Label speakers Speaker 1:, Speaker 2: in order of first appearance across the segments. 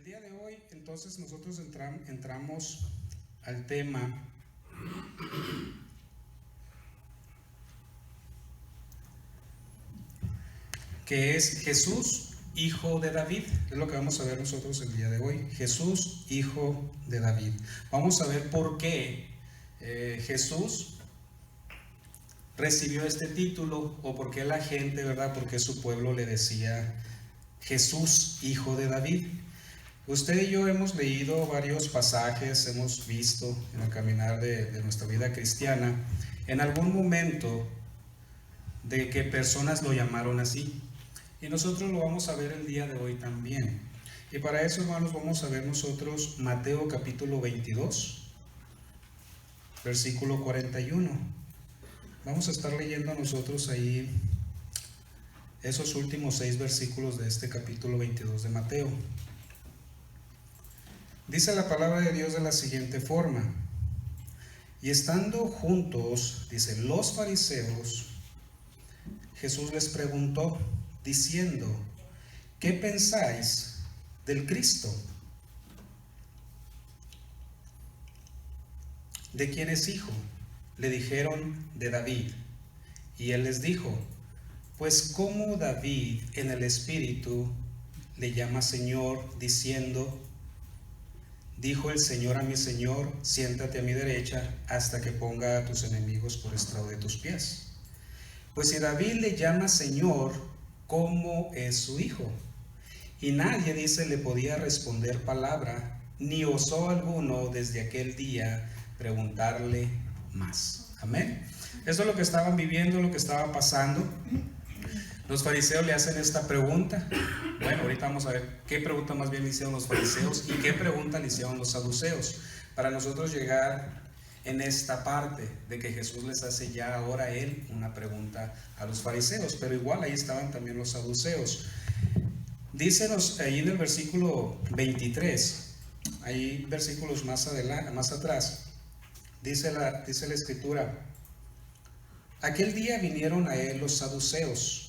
Speaker 1: El día de hoy, entonces, nosotros entramos al tema que es Jesús, hijo de David. Es lo que vamos a ver nosotros el día de hoy. Jesús, hijo de David. Vamos a ver por qué Jesús recibió este título, o por qué la gente, ¿verdad? Por qué su pueblo le decía Jesús, hijo de David. Usted y yo hemos leído varios pasajes, hemos visto en el caminar de nuestra vida cristiana, en algún momento de que personas lo llamaron así. Y nosotros lo vamos a ver el día de hoy también. Y para eso, hermanos, vamos a ver nosotros Mateo capítulo 22, versículo 41. Vamos a estar leyendo nosotros ahí esos últimos 6 versículos de este capítulo 22 de Mateo. Dice la palabra de Dios de la siguiente forma: y estando juntos, dice, los fariseos, Jesús les preguntó, diciendo, ¿qué pensáis del Cristo? ¿De quién es hijo? Le dijeron, de David. Y él les dijo, pues cómo David en el Espíritu le llama Señor, diciendo, dijo el Señor a mi Señor, siéntate a mi derecha hasta que ponga a tus enemigos por estrado de tus pies. Pues si David le llama Señor, ¿cómo es su hijo? Y nadie, dice, le podía responder palabra, ni osó alguno desde aquel día preguntarle más. Amén. Eso es lo que estaban viviendo, lo que estaba pasando. Los fariseos le hacen esta pregunta. Bueno, ahorita vamos a ver qué pregunta más bien le hicieron los fariseos y qué pregunta le hicieron los saduceos, para nosotros llegar en esta parte de que Jesús les hace ya ahora él una pregunta a los fariseos, pero igual ahí estaban también los saduceos. Dícenos ahí en el versículo 23, hay versículos más atrás, dice la escritura, aquel día vinieron a él los saduceos,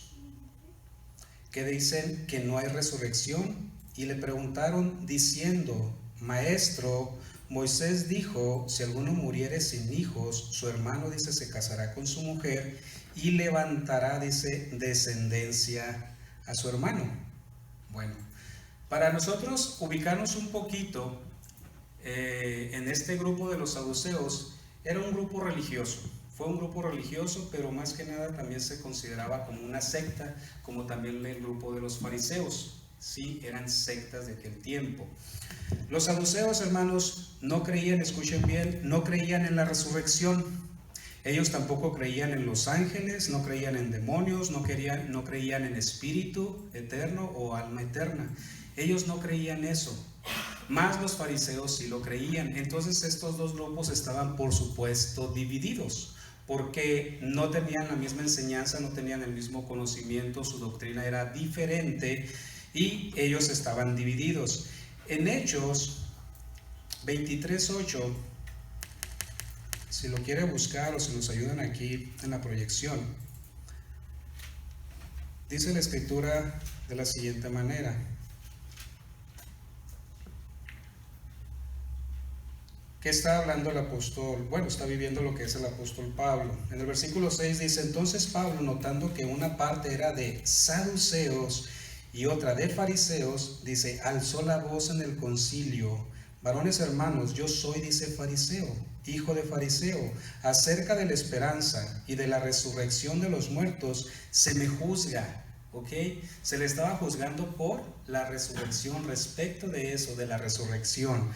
Speaker 1: que dicen que no hay resurrección, y le preguntaron diciendo, Maestro, Moisés dijo, si alguno muriere sin hijos, su hermano, dice, se casará con su mujer y levantará, dice, descendencia a su hermano. Bueno, para nosotros ubicarnos un poquito en este grupo de los saduceos, era un grupo religioso. Fue un grupo religioso, pero más que nada también se consideraba como una secta, como también el grupo de los fariseos. Sí, eran sectas de aquel tiempo. Los saduceos, hermanos, no creían, escuchen bien, no creían en la resurrección. Ellos tampoco creían en los ángeles, no creían en demonios, no creían en espíritu eterno o alma eterna. Ellos no creían eso. Más los fariseos sí lo creían. Entonces estos dos grupos estaban, por supuesto, divididos, porque no tenían la misma enseñanza, no tenían el mismo conocimiento, su doctrina era diferente y ellos estaban divididos. En Hechos 23:8, si lo quiere buscar o si nos ayudan aquí en la proyección, dice la escritura de la siguiente manera. ¿Qué está hablando el apóstol? Bueno, está viviendo lo que es el apóstol Pablo. En el versículo 6 dice, entonces Pablo, notando que una parte era de saduceos y otra de fariseos, dice, alzó la voz en el concilio, varones hermanos, yo soy, dice, fariseo, hijo de fariseo, acerca de la esperanza y de la resurrección de los muertos se me juzga. ¿Ok? Se le estaba juzgando por la resurrección, respecto de eso, de la resurrección.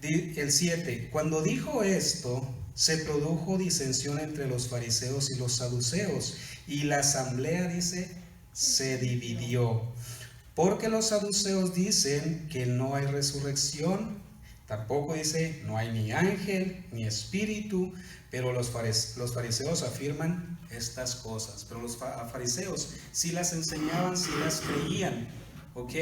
Speaker 1: El 7, cuando dijo esto, se produjo disensión entre los fariseos y los saduceos, y la asamblea, dice, se dividió, porque los saduceos dicen que no hay resurrección, tampoco dice no hay ni ángel ni espíritu, pero los fariseos afirman estas cosas, pero los fariseos sí las enseñaban, sí las creían, ¿ok?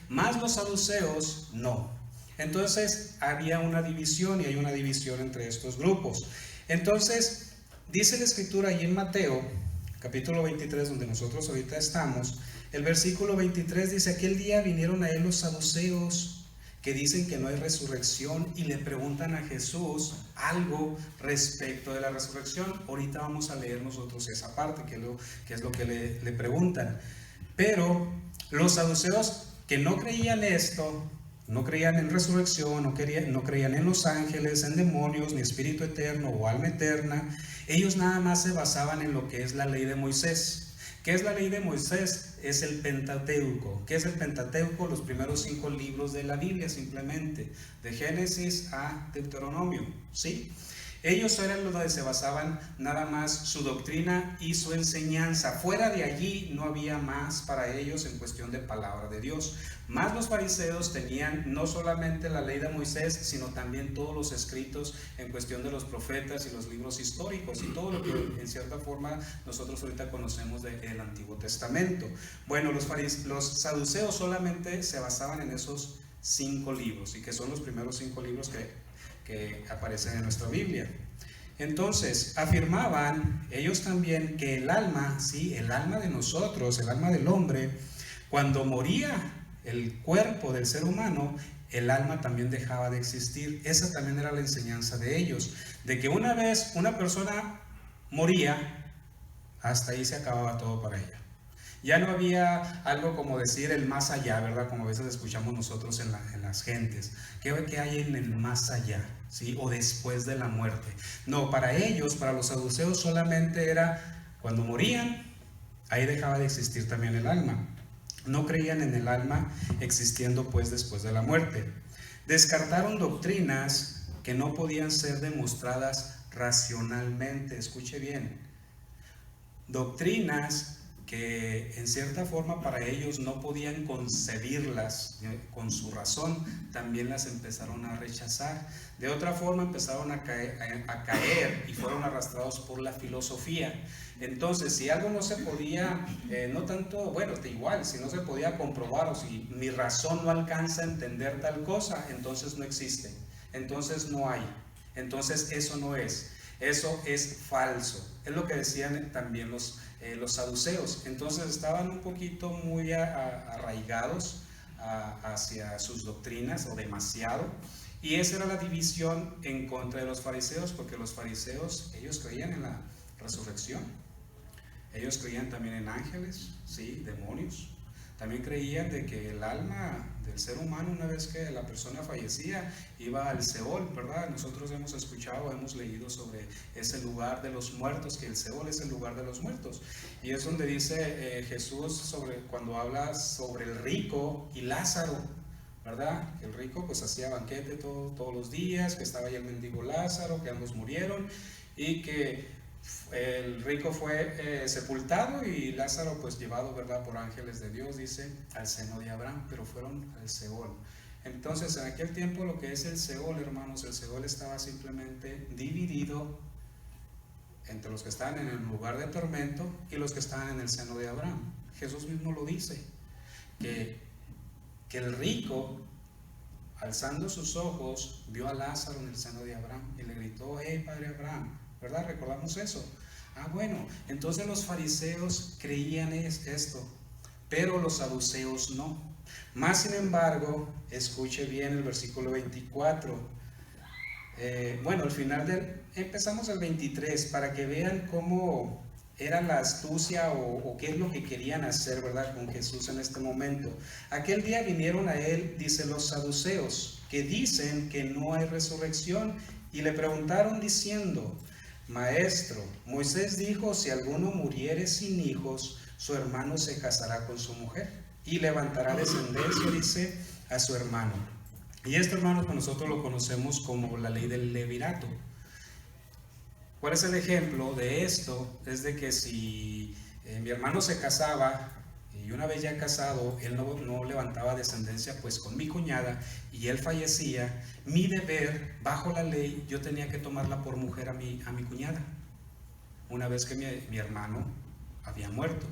Speaker 1: Más los saduceos no. Entonces había una división, y hay una división entre estos grupos. Entonces dice la escritura ahí en Mateo capítulo 23, donde nosotros ahorita estamos, el versículo 23 dice, aquel día vinieron a él los saduceos, que dicen que no hay resurrección y le preguntan a Jesús algo respecto de la resurrección. Ahorita vamos a leer nosotros esa parte, que es lo que le preguntan. Pero los saduceos que no creían esto, no creían en resurrección, no creían en los ángeles, en demonios, ni espíritu eterno o alma eterna, ellos nada más se basaban en lo que es la ley de Moisés. ¿Qué es la ley de Moisés? Es el Pentateuco. ¿Qué es el Pentateuco? Los primeros 5 libros de la Biblia, simplemente, de Génesis a Deuteronomio, ¿sí? Ellos eran los donde se basaban nada más su doctrina y su enseñanza. Fuera de allí no había más para ellos en cuestión de palabra de Dios. Más los fariseos tenían no solamente la ley de Moisés, sino también todos los escritos en cuestión de los profetas y los libros históricos y todo lo que en cierta forma nosotros ahorita conocemos del Antiguo Testamento. Bueno, los saduceos solamente se basaban en esos 5 libros, y que son los primeros 5 libros que aparecen en nuestra Biblia. Entonces afirmaban ellos también que el alma, sí, el alma de nosotros, el alma del hombre, cuando moría el cuerpo del ser humano, el alma también dejaba de existir. Esa también era la enseñanza de ellos, de que una vez una persona moría, hasta ahí se acababa todo para ella. Ya no había algo como decir el más allá, ¿verdad? Como a veces escuchamos nosotros en las gentes. ¿Qué hay en el más allá? ¿Sí? O después de la muerte. No, para ellos, para los saduceos, solamente era cuando morían, ahí dejaba de existir también el alma. No creían en el alma existiendo pues después de la muerte. Descartaron doctrinas que no podían ser demostradas racionalmente. Escuche bien. Doctrinas que en cierta forma para ellos no podían concebirlas con su razón, también las empezaron a rechazar. De otra forma empezaron a caer y fueron arrastrados por la filosofía. Entonces, si algo no se podía, no tanto, bueno, igual, si no se podía comprobar o si mi razón no alcanza a entender tal cosa, entonces no existe, entonces no hay, entonces eso no es. Eso es falso. Es lo que decían también los saduceos. Entonces estaban un poquito muy arraigados hacia sus doctrinas, o demasiado. Y esa era la división en contra de los fariseos, porque los fariseos, ellos creían en la resurrección. Ellos creían también en ángeles, sí, demonios. También creían de que el alma del ser humano, una vez que la persona fallecía, iba al Seol, ¿verdad? Nosotros hemos escuchado, hemos leído sobre ese lugar de los muertos, que el Seol es el lugar de los muertos. Y es donde dice Jesús cuando habla sobre el rico y Lázaro, ¿verdad? El rico pues hacía banquete todos los días, que estaba ahí el mendigo Lázaro, que ambos murieron, y que el rico fue sepultado y Lázaro pues llevado, ¿verdad?, por ángeles de Dios, dice, al seno de Abraham, pero fueron al Seol. Entonces en aquel tiempo lo que es el Seol, hermanos, el Seol estaba simplemente dividido entre los que estaban en el lugar de tormento y los que estaban en el seno de Abraham. Jesús mismo lo dice, que el rico, alzando sus ojos, vio a Lázaro en el seno de Abraham y le gritó: ¡Hey, Padre Abraham! ¿Verdad? ¿Recordamos eso? Bueno, entonces los fariseos creían esto, pero los saduceos no. Más sin embargo, escuche bien el versículo 24. Al final empezamos el 23, para que vean cómo era la astucia o qué es lo que querían hacer, ¿verdad?, con Jesús en este momento. Aquel día vinieron a él, dice, los saduceos, que dicen que no hay resurrección, y le preguntaron diciendo: Maestro, Moisés dijo, si alguno muriere sin hijos, su hermano se casará con su mujer y levantará descendencia, dice, a su hermano. Y esto, hermanos, pues nosotros lo conocemos como la ley del levirato. ¿Cuál es el ejemplo de esto? Es de que si mi hermano se casaba, y una vez ya casado, él no levantaba descendencia pues con mi cuñada, y él fallecía, mi deber, bajo la ley, yo tenía que tomarla por mujer a mi cuñada, una vez que mi hermano había muerto,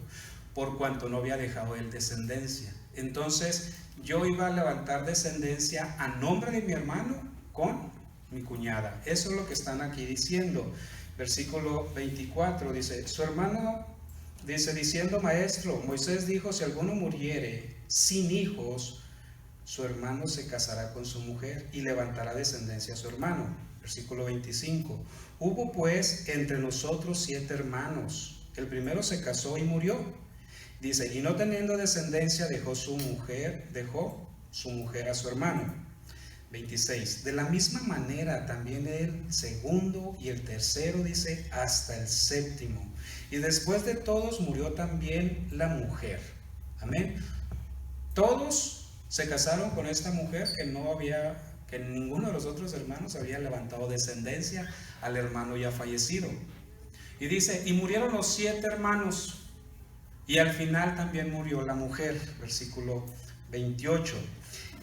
Speaker 1: por cuanto no había dejado él descendencia. Entonces yo iba a levantar descendencia a nombre de mi hermano con mi cuñada. Eso es lo que están aquí diciendo. Versículo 24 dice: su hermano dice, diciendo: Maestro, Moisés dijo, si alguno muriere sin hijos, su hermano se casará con su mujer y levantará descendencia a su hermano. Versículo 25. Hubo pues entre nosotros 7 hermanos. El primero se casó y murió. Dice, y no teniendo descendencia dejó su mujer a su hermano. 26. De la misma manera también el segundo y el tercero, dice, hasta el séptimo. Y después de todos murió también la mujer. Amén. Todos se casaron con esta mujer que ninguno de los otros hermanos había levantado descendencia al hermano ya fallecido. Y dice, y murieron los 7 hermanos, y al final también murió la mujer. Versículo 28.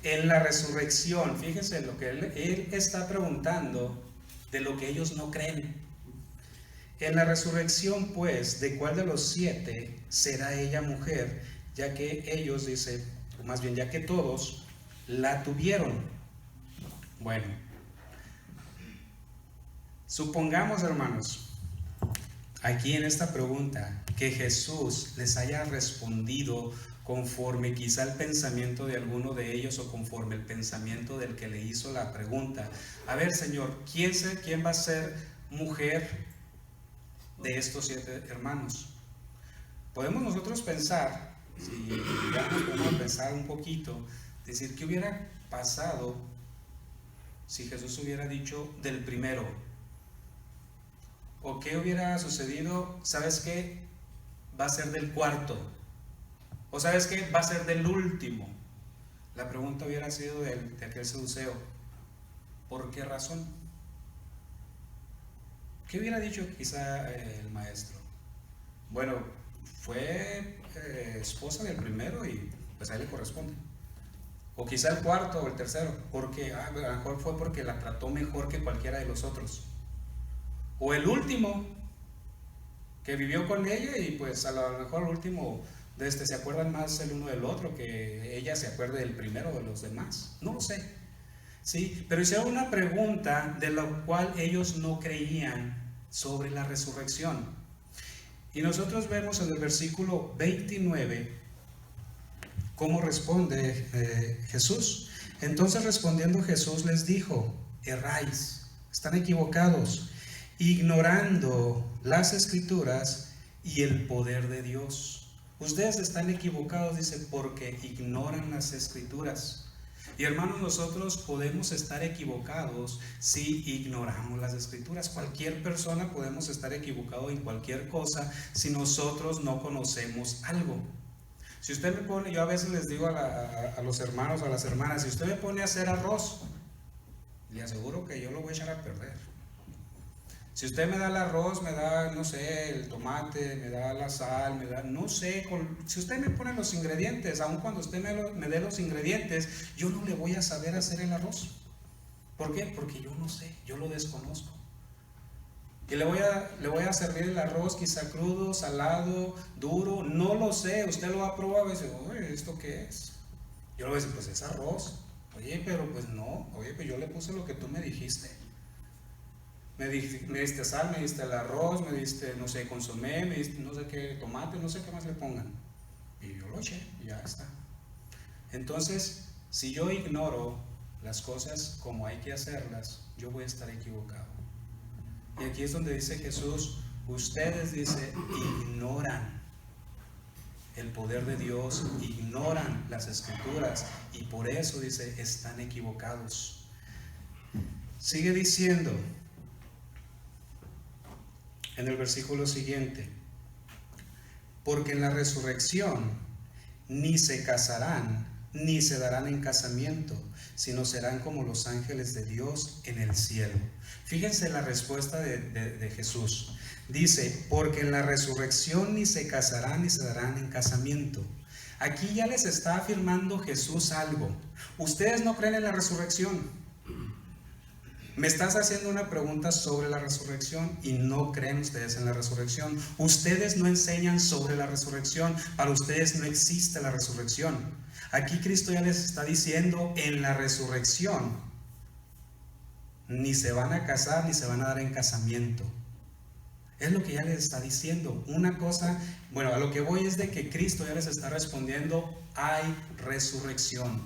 Speaker 1: En la resurrección, fíjense lo que él está preguntando de lo que ellos no creen. En la resurrección, pues, ¿de cuál de los 7 será ella mujer? Ya que ellos, dice, o más bien ya que todos la tuvieron. Bueno, supongamos, hermanos, aquí en esta pregunta, que Jesús les haya respondido conforme quizá el pensamiento de alguno de ellos o conforme el pensamiento del que le hizo la pregunta. A ver, Señor, ¿quién va a ser mujer de estos 7 hermanos? Podemos nosotros pensar, si podemos pensar un poquito, decir, ¿qué hubiera pasado si Jesús hubiera dicho del primero? ¿O qué hubiera sucedido? ¿Sabes qué? Va a ser del cuarto. ¿O sabes qué? Va a ser del último. La pregunta hubiera sido de aquel saduceo, ¿por qué razón? ¿Qué hubiera dicho quizá el maestro? Bueno, fue esposa del primero y pues a él le corresponde. O quizá el cuarto o el tercero, porque a lo mejor fue porque la trató mejor que cualquiera de los otros. O el último, que vivió con ella y pues a lo mejor el último se acuerdan más el uno del otro que ella se acuerde del primero de los demás. No lo sé. ¿Sí? Pero hicieron una pregunta de la cual ellos no creían sobre la resurrección. Y nosotros vemos en el versículo 29 cómo responde Jesús. Entonces respondiendo Jesús les dijo, erráis, están equivocados, ignorando las Escrituras y el poder de Dios. Ustedes están equivocados, dice, porque ignoran las Escrituras. Y hermanos, nosotros podemos estar equivocados si ignoramos las Escrituras. Cualquier persona podemos estar equivocado en cualquier cosa si nosotros no conocemos algo. Si usted me pone, yo a veces les digo a los hermanos, a las hermanas, si usted me pone a hacer arroz, le aseguro que yo lo voy a echar a perder. Si usted me da el arroz, me da, no sé, el tomate, me da la sal, me da, no sé, si usted me pone los ingredientes, aun cuando usted me dé los ingredientes, yo no le voy a saber hacer el arroz. ¿Por qué? Porque yo no sé, yo lo desconozco. Y le voy a servir el arroz quizá crudo, salado, duro, no lo sé, usted lo va a probar y dice, oye, ¿esto qué es? Yo le voy a decir, pues es arroz. Oye, pero pues no, oye, pues yo le puse lo que tú me dijiste. Me diste sal, me diste el arroz, me diste, no sé, consomé, me diste no sé qué, tomate, no sé qué más le pongan. Y yo lo eché y ya está. Entonces, si yo ignoro las cosas como hay que hacerlas, yo voy a estar equivocado. Y aquí es donde dice Jesús, ustedes, dice, ignoran el poder de Dios, ignoran las Escrituras y por eso, dice, están equivocados. Sigue diciendo en el versículo siguiente, porque en la resurrección ni se casarán ni se darán en casamiento, sino serán como los ángeles de Dios en el cielo. Fíjense la respuesta de Jesús. Dice, porque en la resurrección ni se casarán ni se darán en casamiento. Aquí ya les está afirmando Jesús algo. Ustedes no creen en la resurrección. Me estás haciendo una pregunta sobre la resurrección y no creen ustedes en la resurrección. Ustedes no enseñan sobre la resurrección. Para ustedes no existe la resurrección. Aquí Cristo ya les está diciendo, en la resurrección ni se van a casar ni se van a dar en casamiento. Es lo que ya les está diciendo. Una cosa, bueno, a lo que voy es de que Cristo ya les está respondiendo, hay resurrección.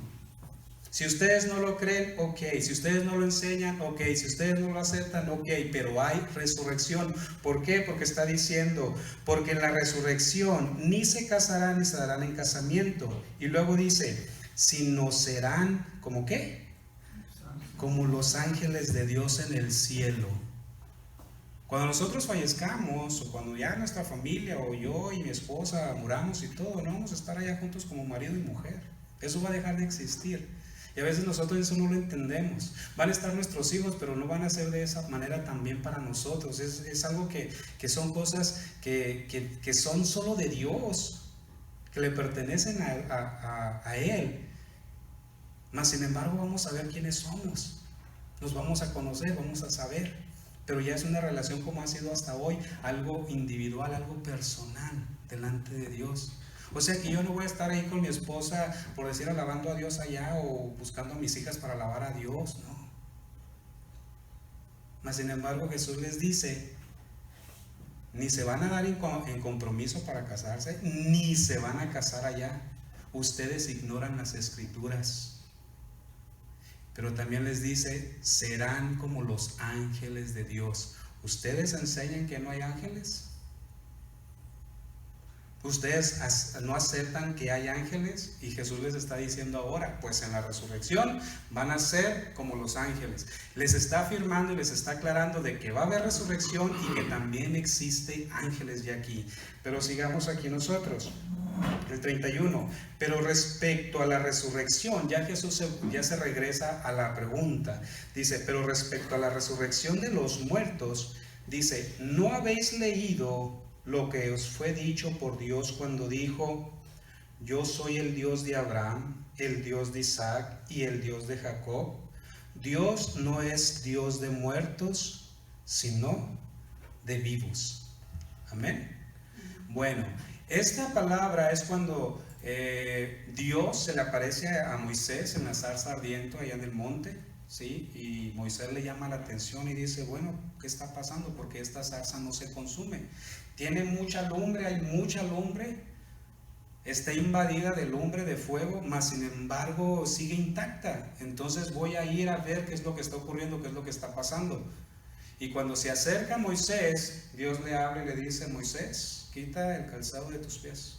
Speaker 1: Si ustedes no lo creen, ok. Si ustedes no lo enseñan, ok. Si ustedes no lo aceptan, ok. Pero hay resurrección. ¿Por qué? Porque está diciendo, porque en la resurrección ni se casarán ni se darán en casamiento. Y luego dice, sino serán, ¿como qué? Como los ángeles de Dios en el cielo. Cuando nosotros fallezcamos, o cuando ya nuestra familia, o yo y mi esposa muramos y todo, no vamos a estar allá juntos como marido y mujer. Eso va a dejar de existir. Y a veces nosotros eso no lo entendemos. Van a estar nuestros hijos, pero no van a ser de esa manera también para nosotros. Es algo que son cosas que son solo de Dios, que le pertenecen a Él. Mas sin embargo vamos a ver quiénes somos. Nos vamos a conocer, vamos a saber. Pero ya es una relación como ha sido hasta hoy, algo individual, algo personal delante de Dios. O sea que yo no voy a estar ahí con mi esposa, por decir, alabando a Dios allá o buscando a mis hijas para alabar a Dios, no. Mas sin embargo Jesús les dice, ni se van a dar en compromiso para casarse, ni se van a casar allá. Ustedes ignoran las escrituras. Pero también les dice, serán como los ángeles de Dios. ¿Ustedes enseñan que no hay ángeles? ¿Ustedes no aceptan que hay ángeles? Y Jesús les está diciendo ahora, pues en la resurrección van a ser como los ángeles. Les está afirmando y les está aclarando de que va a haber resurrección y que también existe ángeles ya aquí. Pero sigamos aquí nosotros. El 31, pero respecto a la resurrección, ya Jesús ya se regresa a la pregunta, dice, pero respecto a la resurrección de los muertos, dice, ¿no habéis leído lo que os fue dicho por Dios cuando dijo, yo soy el Dios de Abraham, el Dios de Isaac y el Dios de Jacob? Dios no es Dios de muertos, sino de vivos. Amén. Bueno, esta palabra es cuando Dios se le aparece a Moisés en la zarza ardiente allá en el monte, ¿sí? Y Moisés le llama la atención y dice, bueno, ¿qué está pasando? Porque esta zarza no se consume. Tiene mucha lumbre, hay mucha lumbre, está invadida de lumbre, de fuego, mas sin embargo sigue intacta. Entonces voy a ir a ver qué es lo que está ocurriendo, qué es lo que está pasando. Y cuando se acerca a Moisés, Dios le habla y le dice, Moisés, quita el calzado de tus pies.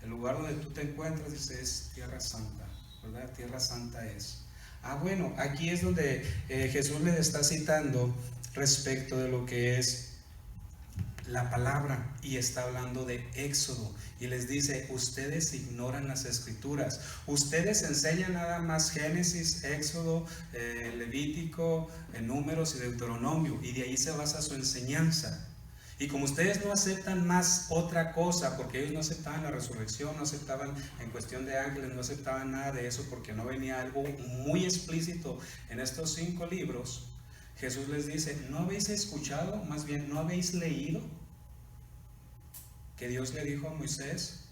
Speaker 1: El lugar donde tú te encuentras, dice, es tierra santa, ¿verdad? Tierra santa es. Bueno, aquí es donde Jesús les está citando respecto de lo que es la palabra, y está hablando de Éxodo y les dice, ustedes ignoran las escrituras, ustedes enseñan nada más Génesis, Éxodo, Levítico, Números y Deuteronomio, y de ahí se basa su enseñanza. Y como ustedes no aceptan más otra cosa, porque ellos no aceptaban la resurrección, no aceptaban en cuestión de ángeles, no aceptaban nada de eso, porque no venía algo muy explícito en estos 5 libros, Jesús les dice, ¿no habéis escuchado? Más bien, ¿no habéis leído? Que Dios le dijo a Moisés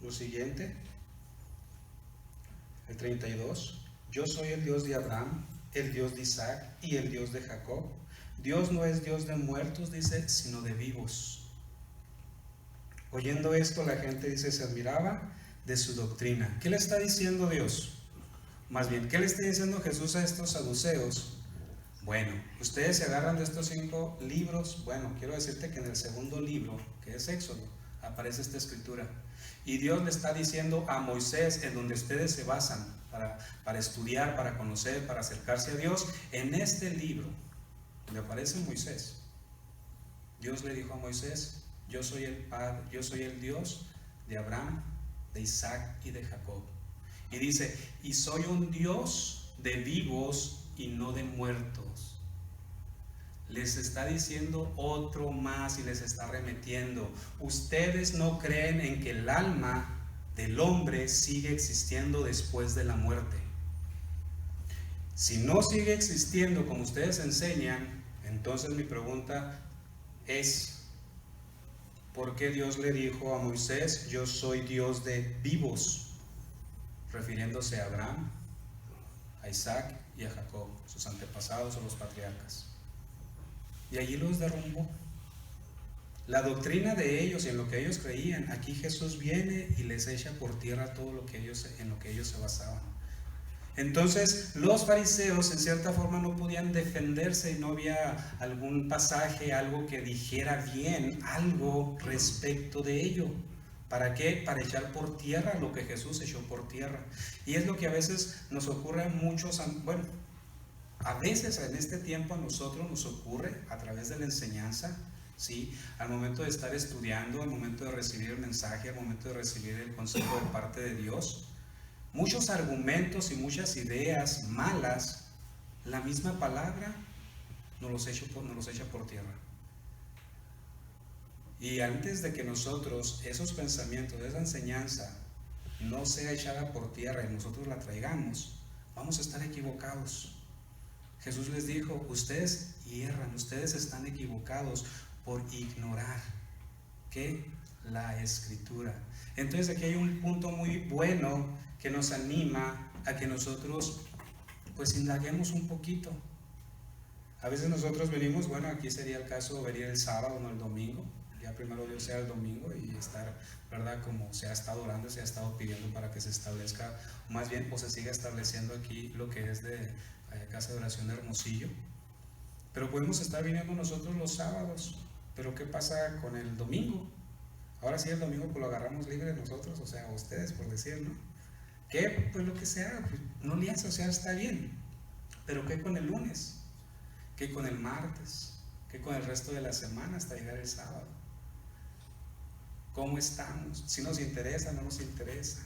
Speaker 1: lo siguiente, el 32, yo soy el Dios de Abraham, el Dios de Isaac y el Dios de Jacob. Dios no es Dios de muertos, dice, sino de vivos. Oyendo esto, la gente, dice, se admiraba de su doctrina. ¿Qué le está diciendo Dios? Más bien, ¿qué le está diciendo Jesús a estos saduceos? Bueno, ustedes se agarran de estos 5 libros. Bueno, quiero decirte que en el segundo libro, que es Éxodo, aparece esta escritura. Y Dios le está diciendo a Moisés, en donde ustedes se basan para estudiar, para conocer, para acercarse a Dios, en este libro, donde aparece Moisés, Dios le dijo a Moisés, yo soy el Padre, yo soy el Dios de Abraham, de Isaac y de Jacob. Y dice, y soy un Dios de vivos y no de muertos. Les está diciendo otro más y les está remitiendo. Ustedes no creen en que el alma del hombre sigue existiendo después de la muerte. Si no sigue existiendo como ustedes enseñan, entonces mi pregunta es, ¿por qué Dios le dijo a Moisés, yo soy Dios de vivos? Refiriéndose a Abraham, a Isaac y a Jacob, sus antepasados o los patriarcas. Y allí los derrumbó. La doctrina de ellos y en lo que ellos creían, aquí Jesús viene y les echa por tierra todo lo que en lo que ellos se basaban. Entonces los fariseos en cierta forma no podían defenderse y no había algún pasaje, algo que dijera bien, algo respecto de ello. ¿Para qué? Para echar por tierra lo que Jesús echó por tierra. Y es lo que a veces nos ocurre a muchos, bueno, a veces en este tiempo a nosotros nos ocurre a través de la enseñanza, ¿sí? Al momento de estar estudiando, al momento de recibir el mensaje, al momento de recibir el consejo de parte de Dios, muchos argumentos y muchas ideas malas, la misma palabra nos los echa por tierra. Y antes de que nosotros, esos pensamientos, esa enseñanza, no sea echada por tierra y nosotros la traigamos, vamos a estar equivocados. Jesús les dijo, ustedes hierran, ustedes están equivocados por ignorar ¿qué? La Escritura. Entonces aquí hay un punto muy bueno que nos anima a que nosotros pues indaguemos un poquito. A veces nosotros venimos, bueno, aquí sería el caso venir el sábado, no el domingo, ya primero Dios sea el domingo y estar, ¿verdad? Como se ha estado orando, se ha estado pidiendo para que se establezca, más bien, o se siga estableciendo aquí lo que es de Casa de Oración de Hermosillo. Pero podemos estar viniendo nosotros los sábados, pero ¿qué pasa con el domingo? Ahora sí el domingo pues lo agarramos libre nosotros, o sea, ustedes por decir, ¿no? ¿Qué? Pues lo que sea, pues, no le hace, o sea, está bien. Pero ¿qué con el lunes? ¿Qué con el martes? ¿Qué con el resto de la semana hasta llegar el sábado? ¿Cómo estamos? Si nos interesa, no nos interesa.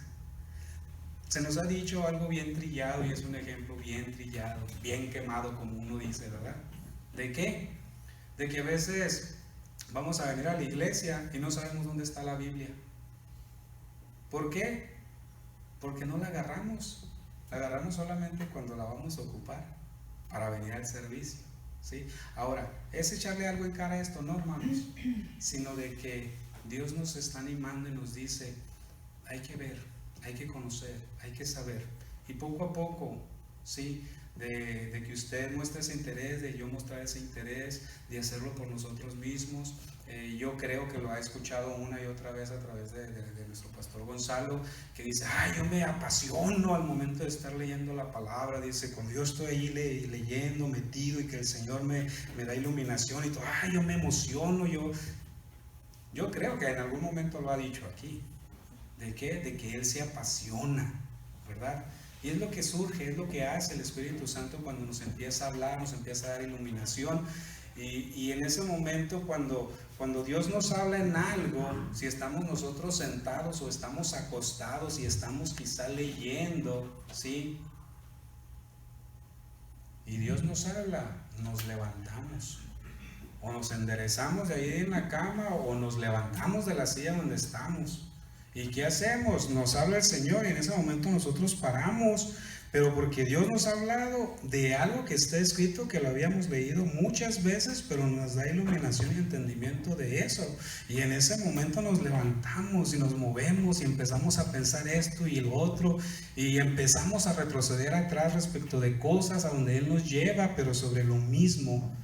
Speaker 1: Se nos ha dicho algo bien trillado y es un ejemplo bien trillado, bien quemado como uno dice, ¿verdad? ¿De qué? De que a veces vamos a venir a la iglesia y no sabemos dónde está la Biblia. ¿Por qué? Porque no la agarramos. La agarramos solamente cuando la vamos a ocupar para venir al servicio, ¿sí? Ahora, ¿es echarle algo en cara a esto? No, hermanos, sino de que Dios nos está animando y nos dice, hay que ver, hay que conocer, hay que saber. Y poco a poco, ¿sí? De que usted muestre ese interés, de yo mostrar ese interés, de hacerlo por nosotros mismos. Yo creo que lo ha escuchado una y otra vez a través de nuestro pastor Gonzalo, que dice, ay, yo me apasiono al momento de estar leyendo la palabra, dice, cuando yo estoy ahí leyendo, metido, y que el Señor me da iluminación y todo, ay, yo me emociono, yo creo que en algún momento lo ha dicho aquí. ¿De qué? De que Él se apasiona, ¿verdad? Y es lo que surge, es lo que hace el Espíritu Santo cuando nos empieza a hablar, nos empieza a dar iluminación. Y en ese momento cuando Dios nos habla en algo, si estamos nosotros sentados o estamos acostados y estamos quizá leyendo, ¿sí? Y Dios nos habla, nos levantamos. O nos enderezamos de ahí en la cama o nos levantamos de la silla donde estamos. ¿Y qué hacemos? Nos habla el Señor y en ese momento nosotros paramos, pero porque Dios nos ha hablado de algo que está escrito, que lo habíamos leído muchas veces, pero nos da iluminación y entendimiento de eso. Y en ese momento nos levantamos y nos movemos y empezamos a pensar esto y lo otro y empezamos a retroceder atrás respecto de cosas a donde Él nos lleva, pero sobre lo mismo.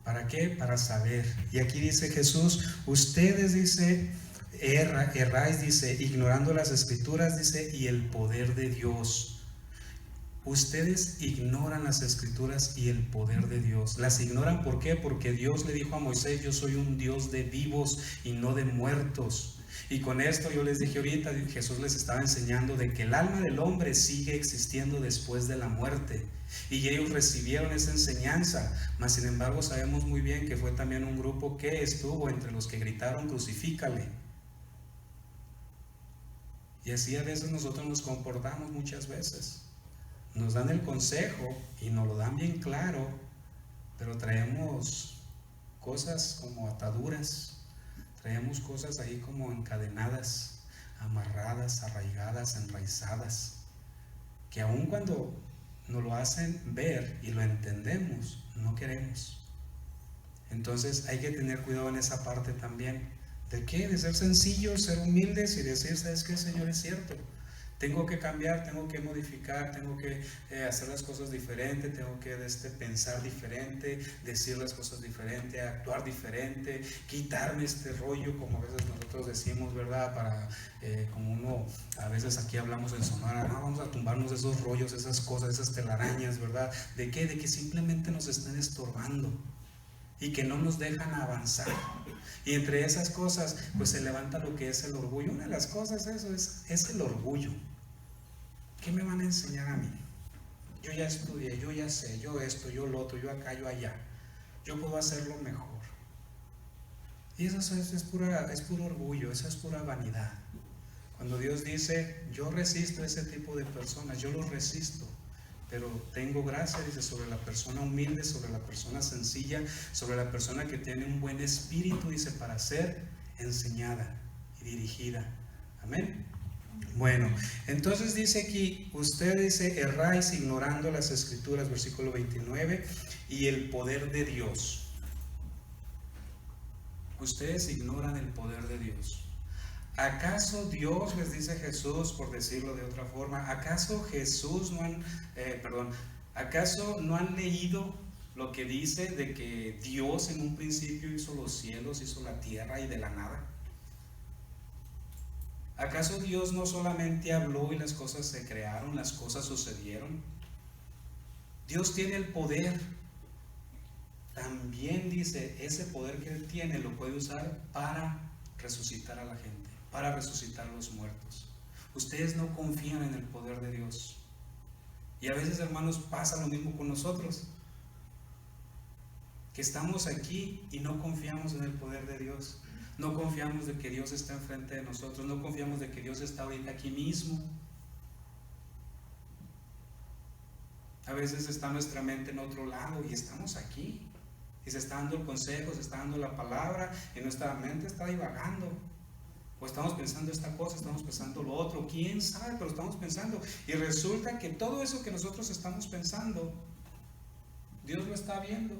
Speaker 1: ¿Para qué? Para saber. Y aquí dice Jesús, ustedes, dice, erráis, dice, ignorando las Escrituras, dice, y el poder de Dios. Ustedes ignoran las Escrituras y el poder de Dios. Las ignoran, ¿por qué? Porque Dios le dijo a Moisés, yo soy un Dios de vivos y no de muertos. Y con esto yo les dije ahorita, Jesús les estaba enseñando de que el alma del hombre sigue existiendo después de la muerte. Y ellos recibieron esa enseñanza, mas sin embargo sabemos muy bien que fue también un grupo que estuvo entre los que gritaron crucifícale. Y así a veces nosotros nos comportamos muchas veces. Nos dan el consejo y nos lo dan bien claro, pero traemos cosas como ataduras, traemos cosas ahí como encadenadas, amarradas, arraigadas, enraizadas, que aun cuando nos lo hacen ver y lo entendemos, no queremos. Entonces hay que tener cuidado en esa parte también. ¿De qué? De ser sencillos, ser humildes y decir, ¿sabes qué, Señor? Es cierto. Tengo que cambiar, tengo que modificar, tengo que hacer las cosas diferente, tengo que pensar diferente, decir las cosas diferente, actuar diferente, quitarme este rollo, como a veces nosotros decimos, ¿verdad? Para, como uno, a veces aquí hablamos en Sonora, no, vamos a tumbarnos esos rollos, esas cosas, esas telarañas, ¿verdad? ¿De qué? De que simplemente nos están estorbando y que no nos dejan avanzar. Y entre esas cosas, pues se levanta lo que es el orgullo. Una de las cosas, eso es el orgullo. ¿Qué me van a enseñar a mí? Yo ya estudié, yo ya sé, yo esto, yo lo otro, yo acá, yo allá. Yo puedo hacerlo mejor. Y eso es puro orgullo, eso es pura vanidad. Cuando Dios dice, yo resisto a ese tipo de personas, yo los resisto. Pero tengo gracia, dice, sobre la persona humilde, sobre la persona sencilla, sobre la persona que tiene un buen espíritu, dice, para ser enseñada y dirigida. Amén. Bueno, entonces dice aquí, usted dice, erráis ignorando las escrituras, versículo 29, y el poder de Dios. Ustedes ignoran el poder de Dios. ¿Acaso Dios, les dice Jesús, por decirlo de otra forma, acaso Jesús acaso no han leído lo que dice de que Dios en un principio hizo los cielos, hizo la tierra y de la nada? ¿Acaso Dios no solamente habló y las cosas se crearon, las cosas sucedieron? Dios tiene el poder. También dice, ese poder que Él tiene lo puede usar para resucitar a la gente, para resucitar a los muertos. Ustedes no confían en el poder de Dios. Y a veces, hermanos, pasa lo mismo con nosotros, que estamos aquí y no confiamos en el poder de Dios. No confiamos de que Dios está enfrente de nosotros, no confiamos de que Dios está ahorita aquí mismo. A veces está nuestra mente en otro lado y estamos aquí. Y se está dando el consejo, se está dando la palabra y nuestra mente está divagando. O estamos pensando esta cosa, estamos pensando lo otro, quién sabe, pero estamos pensando. Y resulta que todo eso que nosotros estamos pensando, Dios lo está viendo,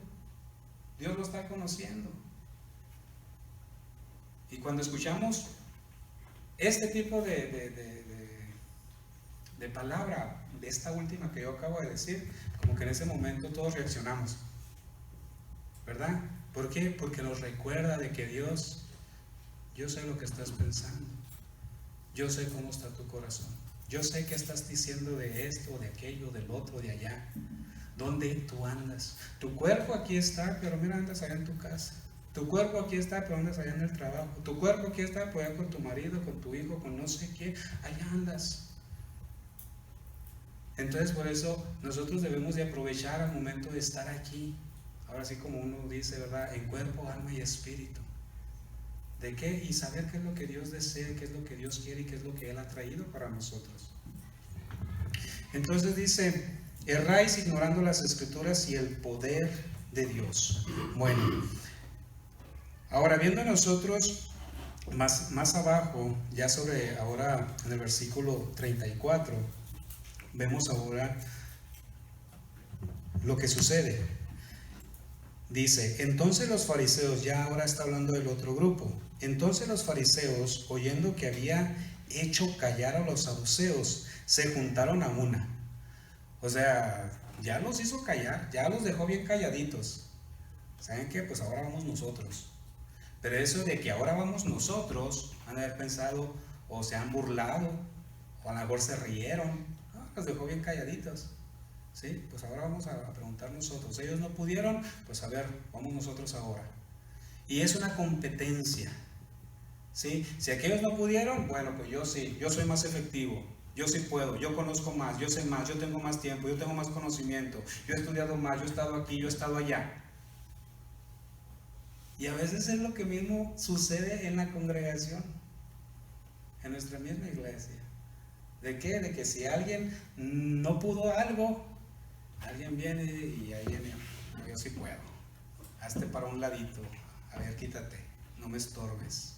Speaker 1: Dios lo está conociendo. Y cuando escuchamos este tipo de palabra, de esta última que yo acabo de decir, como que en ese momento todos reaccionamos, ¿verdad? ¿Por qué? Porque nos recuerda de que Dios, yo sé lo que estás pensando, yo sé cómo está tu corazón, yo sé que estás diciendo de esto, de aquello, del otro, de allá. ¿Dónde tú andas? Tu cuerpo aquí está, pero mira, andas allá en tu casa. Tu cuerpo aquí está, pero andas allá en el trabajo. Tu cuerpo aquí está, pues allá con tu marido, con tu hijo, con no sé qué, allá andas. Entonces por eso nosotros debemos de aprovechar al momento de estar aquí. Ahora sí, como uno dice, ¿verdad? En cuerpo, alma y espíritu. ¿De qué? Y saber qué es lo que Dios desea, qué es lo que Dios quiere y qué es lo que Él ha traído para nosotros. Entonces dice, erráis ignorando las escrituras y el poder de Dios. Bueno, ahora viendo nosotros más abajo, ya sobre ahora en el versículo 34, vemos ahora lo que sucede. Dice, entonces los fariseos, ya ahora está hablando del otro grupo, entonces los fariseos, oyendo que había hecho callar a los saduceos, se juntaron a una. O sea, ya los hizo callar, ya los dejó bien calladitos. ¿Saben qué? Pues ahora vamos nosotros. Pero eso de que ahora vamos nosotros, han de haber pensado, o se han burlado, o a lo mejor se rieron. No, los dejó bien calladitos. ¿Sí? Pues ahora vamos a preguntar nosotros. Ellos no pudieron, pues a ver, vamos nosotros ahora. Y es una competencia. ¿Sí? Si aquellos no pudieron, bueno, pues yo sí, yo soy más efectivo. Yo sí puedo, yo conozco más, yo sé más, yo tengo más tiempo, yo tengo más conocimiento, yo he estudiado más, yo he estado aquí, yo he estado allá. Y a veces es lo que mismo sucede en la congregación, en nuestra misma iglesia. ¿De qué? De que si alguien no pudo algo, alguien viene y ahí viene, no, yo sí puedo. Hazte para un ladito, a ver, quítate, no me estorbes.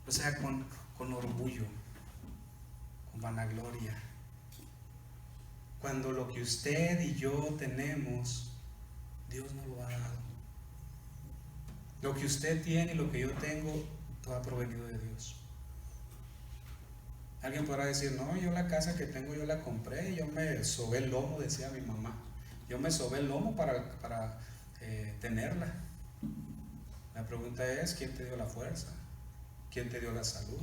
Speaker 1: O sea, con orgullo, con vanagloria. Cuando lo que usted y yo tenemos, Dios nos lo ha dado. Lo que usted tiene y lo que yo tengo, todo ha provenido de Dios. Alguien podrá decir, no, yo la casa que tengo yo la compré, yo me sobé el lomo, decía mi mamá. Yo me sobé el lomo para tenerla. La pregunta es, ¿quién te dio la fuerza? ¿Quién te dio la salud?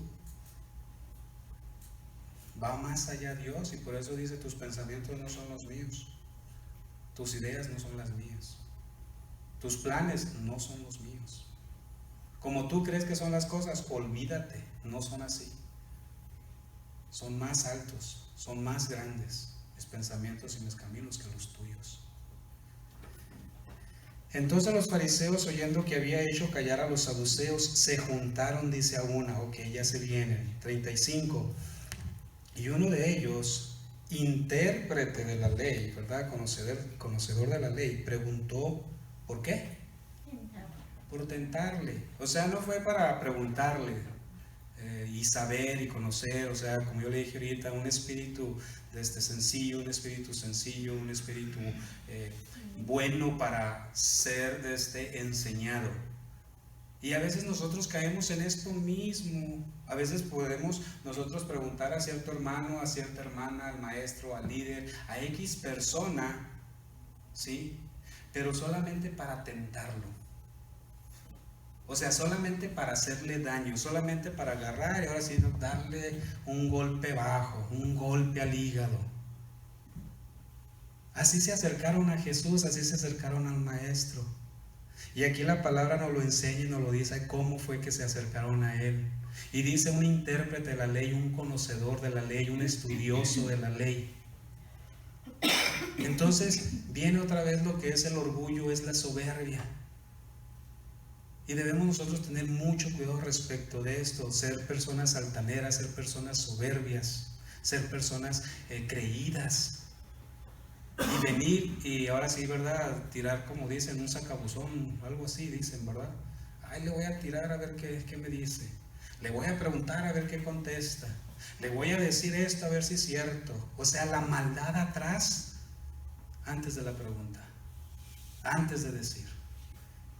Speaker 1: Va más allá Dios, y por eso dice, tus pensamientos no son los míos, tus ideas no son las mías, tus planes no son los míos. Como tú crees que son las cosas, olvídate, no son así. Son más altos, son más grandes mis pensamientos y mis caminos que los tuyos. Entonces los fariseos, oyendo que había hecho callar a los saduceos, se juntaron, dice a una, ok, ya se vienen, 35. Y uno de ellos, intérprete de la ley, ¿verdad? Conocedor de la ley, preguntó, ¿por qué? Por tentarle. O sea, no fue para preguntarle y saber y conocer, o sea, como yo le dije ahorita, un espíritu sencillo, un espíritu bueno para ser enseñado. Y a veces nosotros caemos en esto mismo. A veces podemos nosotros preguntar a cierto hermano, a cierta hermana, al maestro, al líder, a X persona, ¿sí? Pero solamente para tentarlo. O sea, solamente para hacerle daño, solamente para agarrar y ahora sí darle un golpe bajo, un golpe al hígado. Así se acercaron a Jesús, así se acercaron al Maestro. Y aquí la palabra nos lo enseña y nos lo dice cómo fue que se acercaron a Él. Y dice un intérprete de la ley, un conocedor de la ley, un estudioso de la ley. Entonces viene otra vez lo que es el orgullo, es la soberbia. Y debemos nosotros tener mucho cuidado respecto de esto, ser personas altaneras, ser personas soberbias, ser personas creídas. Y venir y ahora sí, ¿verdad? Tirar, como dicen, un sacabuzón, algo así dicen, ¿verdad? Ay, le voy a tirar a ver qué me dice. Le voy a preguntar a ver qué contesta. Le voy a decir esto a ver si es cierto. O sea, la maldad atrás, antes de la pregunta, antes de decir.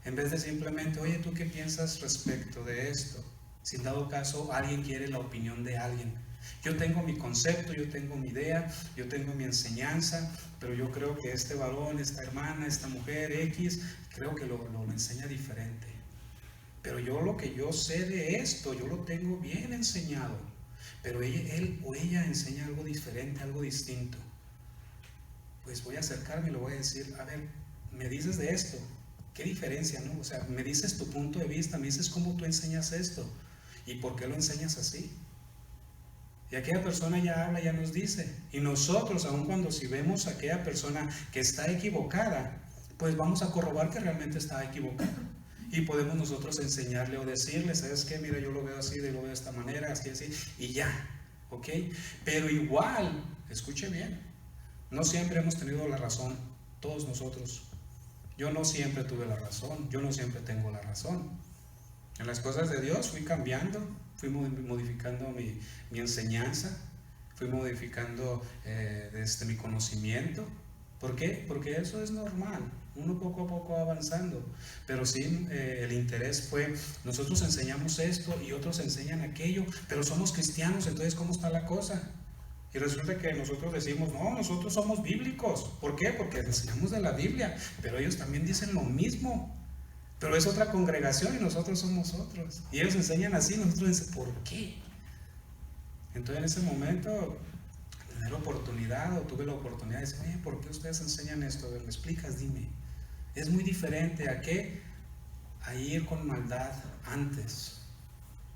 Speaker 1: En vez de simplemente, oye, ¿tú qué piensas respecto de esto? Si en dado caso alguien quiere la opinión de alguien. Yo tengo mi concepto, yo tengo mi idea, yo tengo mi enseñanza, pero yo creo que este varón, esta hermana, esta mujer X, creo que lo enseña diferente. Pero yo lo que yo sé de esto, yo lo tengo bien enseñado. Pero él o ella enseña algo diferente, algo distinto. Pues voy a acercarme y le voy a decir, a ver, me dices de esto, ¿qué diferencia, no? O sea, me dices tu punto de vista, me dices cómo tú enseñas esto y por qué lo enseñas así. Y aquella persona ya habla, ya nos dice. Y nosotros, aun cuando si vemos a aquella persona que está equivocada, pues vamos a corroborar que realmente está equivocada. Y podemos nosotros enseñarle o decirle, ¿sabes qué? Mira, yo lo veo así, yo lo veo de esta manera, así, y ya, ¿ok? Pero igual, escuche bien, no siempre hemos tenido la razón, todos nosotros. Yo no siempre tuve la razón, yo no siempre tengo la razón. En las cosas de Dios fui cambiando, fui modificando mi enseñanza, fui modificando mi conocimiento. ¿Por qué? Porque eso es normal, uno poco a poco va avanzando. Pero sí, el interés fue, nosotros enseñamos esto y otros enseñan aquello, pero somos cristianos, entonces ¿cómo está la cosa? Y resulta que nosotros decimos, no, nosotros somos bíblicos. ¿Por qué? Porque enseñamos de la Biblia, pero ellos también dicen lo mismo. Pero es otra congregación y nosotros somos otros. Y ellos enseñan así, nosotros dicen, ¿por qué? Entonces en ese momento, tener oportunidad, o tuve la oportunidad de decir, oye, ¿por qué ustedes enseñan esto? A ver, ¿me explicas? Dime. Es muy diferente a qué, a ir con maldad antes,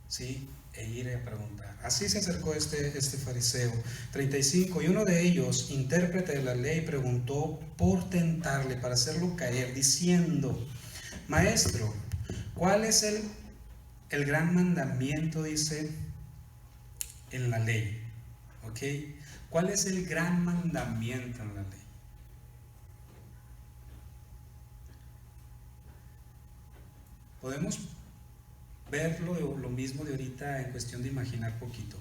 Speaker 1: ¿sí? E ir a preguntar. Así se acercó este fariseo. 35. Y uno de ellos, intérprete de la ley, preguntó por tentarle, para hacerlo caer, diciendo, Maestro, ¿cuál es el gran mandamiento, dice, en la ley? ¿Ok? ¿Cuál es el gran mandamiento en la ley? Podemos ver lo mismo de ahorita en cuestión de imaginar poquito.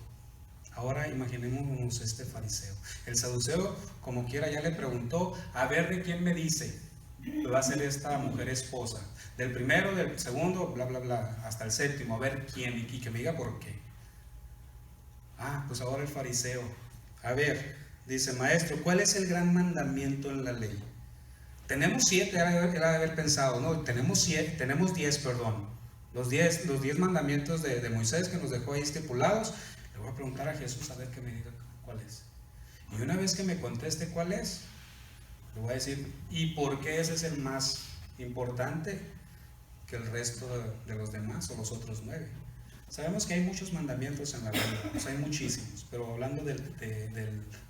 Speaker 1: Ahora imaginémonos este fariseo. El saduceo, como quiera, ya le preguntó, a ver de quién me dice. Va a ser esta mujer esposa, del primero, del segundo, bla bla bla, hasta el séptimo, a ver quién, y que me diga por qué. Pues ahora el fariseo. A ver, dice, maestro, ¿cuál es el gran mandamiento en la ley? Tenemos 7, era de haber pensado, ¿no? Tenemos 10, perdón. Los 10 mandamientos de Moisés que nos dejó ahí estipulados. Le voy a preguntar a Jesús a ver que me diga cuál es. Y una vez que me conteste cuál es, le voy a decir, ¿y por qué ese es el más importante que el resto de los demás o los otros 9? Sabemos que hay muchos mandamientos en la Biblia, hay muchísimos, pero hablando de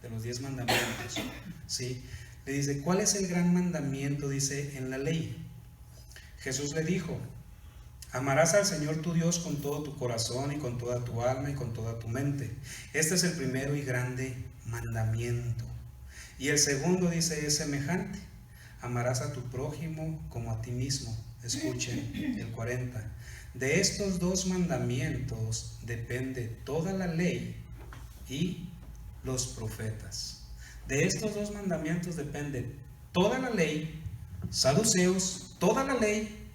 Speaker 1: los 10 mandamientos, ¿sí? Le dice, ¿cuál es el gran mandamiento? Dice, en la ley. Jesús le dijo, amarás al Señor tu Dios con todo tu corazón y con toda tu alma y con toda tu mente. Este es el primero y grande mandamiento. Y el segundo, dice, es semejante. Amarás a tu prójimo como a ti mismo. Escuchen el 40. De estos 2 mandamientos depende toda la ley y los profetas. De estos 2 mandamientos depende toda la ley, saduceos, toda la ley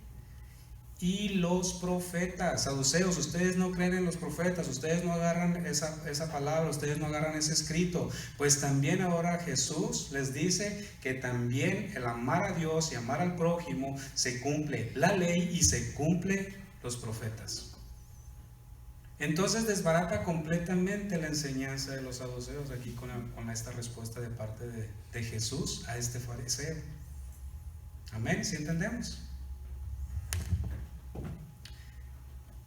Speaker 1: y los profetas. Saduceos, ustedes no creen en los profetas, ustedes no agarran esa palabra, ustedes no agarran ese escrito. Pues también ahora Jesús les dice que también el amar a Dios y amar al prójimo se cumple la ley y se cumple los profetas. Entonces desbarata completamente la enseñanza de los saduceos aquí con esta respuesta de parte de Jesús a este fariseo. Amén, ¿sí entendemos?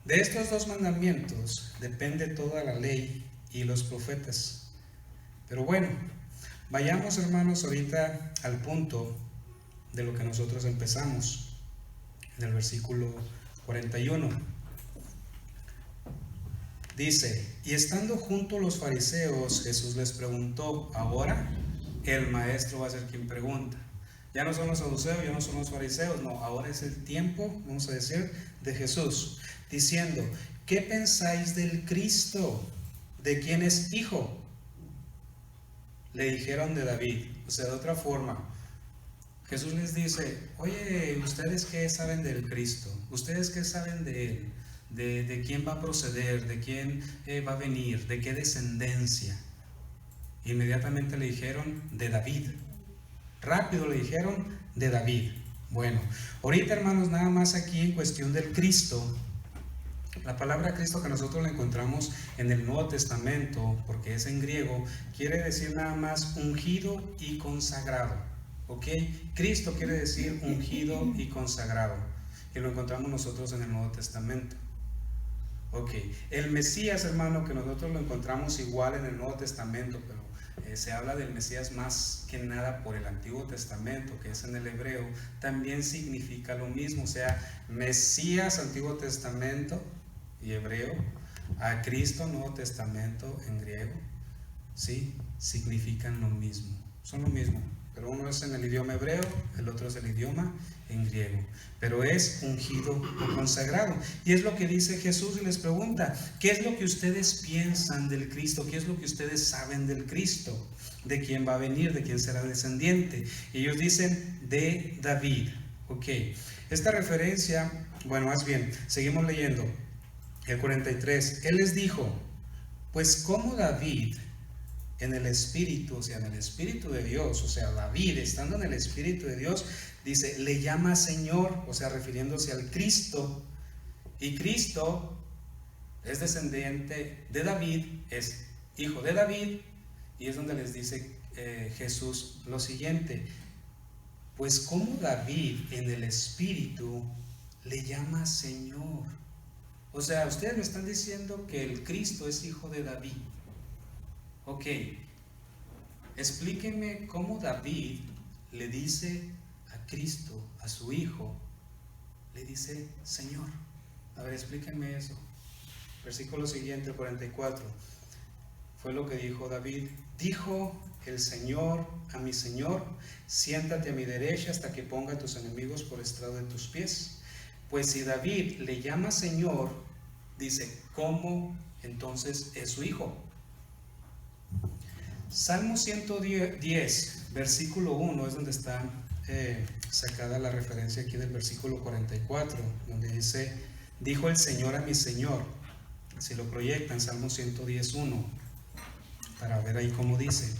Speaker 1: De estos 2 mandamientos depende toda la ley y los profetas. Pero bueno, vayamos, hermanos, ahorita al punto de lo que nosotros empezamos, en el versículo 41. Dice, y estando junto los fariseos, Jesús les preguntó. Ahora el maestro va a ser quien pregunta. Ya no son los saduceos, ya no son los fariseos, no, ahora es el tiempo, vamos a decir, de Jesús, diciendo, ¿qué pensáis del Cristo? ¿De quién es hijo? Le dijeron, de David. O sea, de otra forma, Jesús les dice, oye, ¿ustedes qué saben del Cristo? ¿Ustedes qué saben de él? ¿De quién va a proceder? ¿De quién va a venir? ¿De qué descendencia? Inmediatamente le dijeron, de David. Rápido le dijeron, de David. Bueno, ahorita, hermanos, nada más aquí en cuestión del Cristo. La palabra Cristo que nosotros la encontramos en el Nuevo Testamento, porque es en griego, quiere decir nada más ungido y consagrado. ¿Ok? Cristo quiere decir ungido y consagrado. Y lo encontramos nosotros en el Nuevo Testamento. Ok. El Mesías, hermano, que nosotros lo encontramos igual en el Nuevo Testamento, pero se habla del Mesías más que nada por el Antiguo Testamento, que es en el hebreo, también significa lo mismo. O sea, Mesías, Antiguo Testamento y hebreo, a Cristo, Nuevo Testamento en griego, ¿sí? Significan lo mismo, son lo mismo, pero uno es en el idioma hebreo, el otro es el idioma en griego, pero es ungido o consagrado. Y es lo que dice Jesús y les pregunta, ¿qué es lo que ustedes piensan del Cristo? ¿Qué es lo que ustedes saben del Cristo? ¿De quién va a venir? ¿De quién será descendiente? Y ellos dicen, de David. Ok, esta referencia, bueno, más bien, seguimos leyendo. El 43, él les dijo, pues como David en el Espíritu, o sea, en el Espíritu de Dios, o sea, David estando en el Espíritu de Dios, dice, le llama Señor, o sea, refiriéndose al Cristo, y Cristo es descendiente de David, es hijo de David, y es donde les dice Jesús lo siguiente, pues como David en el Espíritu le llama Señor. O sea, ustedes me están diciendo que el Cristo es hijo de David. Ok, explíquenme cómo David le dice a Cristo, a su hijo, le dice Señor. A ver, explíquenme eso. Versículo siguiente, 44. Fue lo que dijo David. Dijo el Señor a mi Señor, siéntate a mi derecha hasta que ponga a tus enemigos por estrado de tus pies. Pues si David le llama Señor, dice, ¿cómo entonces es su hijo? Salmo 110, versículo 1, es donde está sacada la referencia aquí del versículo 44, donde dice, dijo el Señor a mi Señor, Si lo proyectan, Salmo 110:1, para ver ahí cómo dice.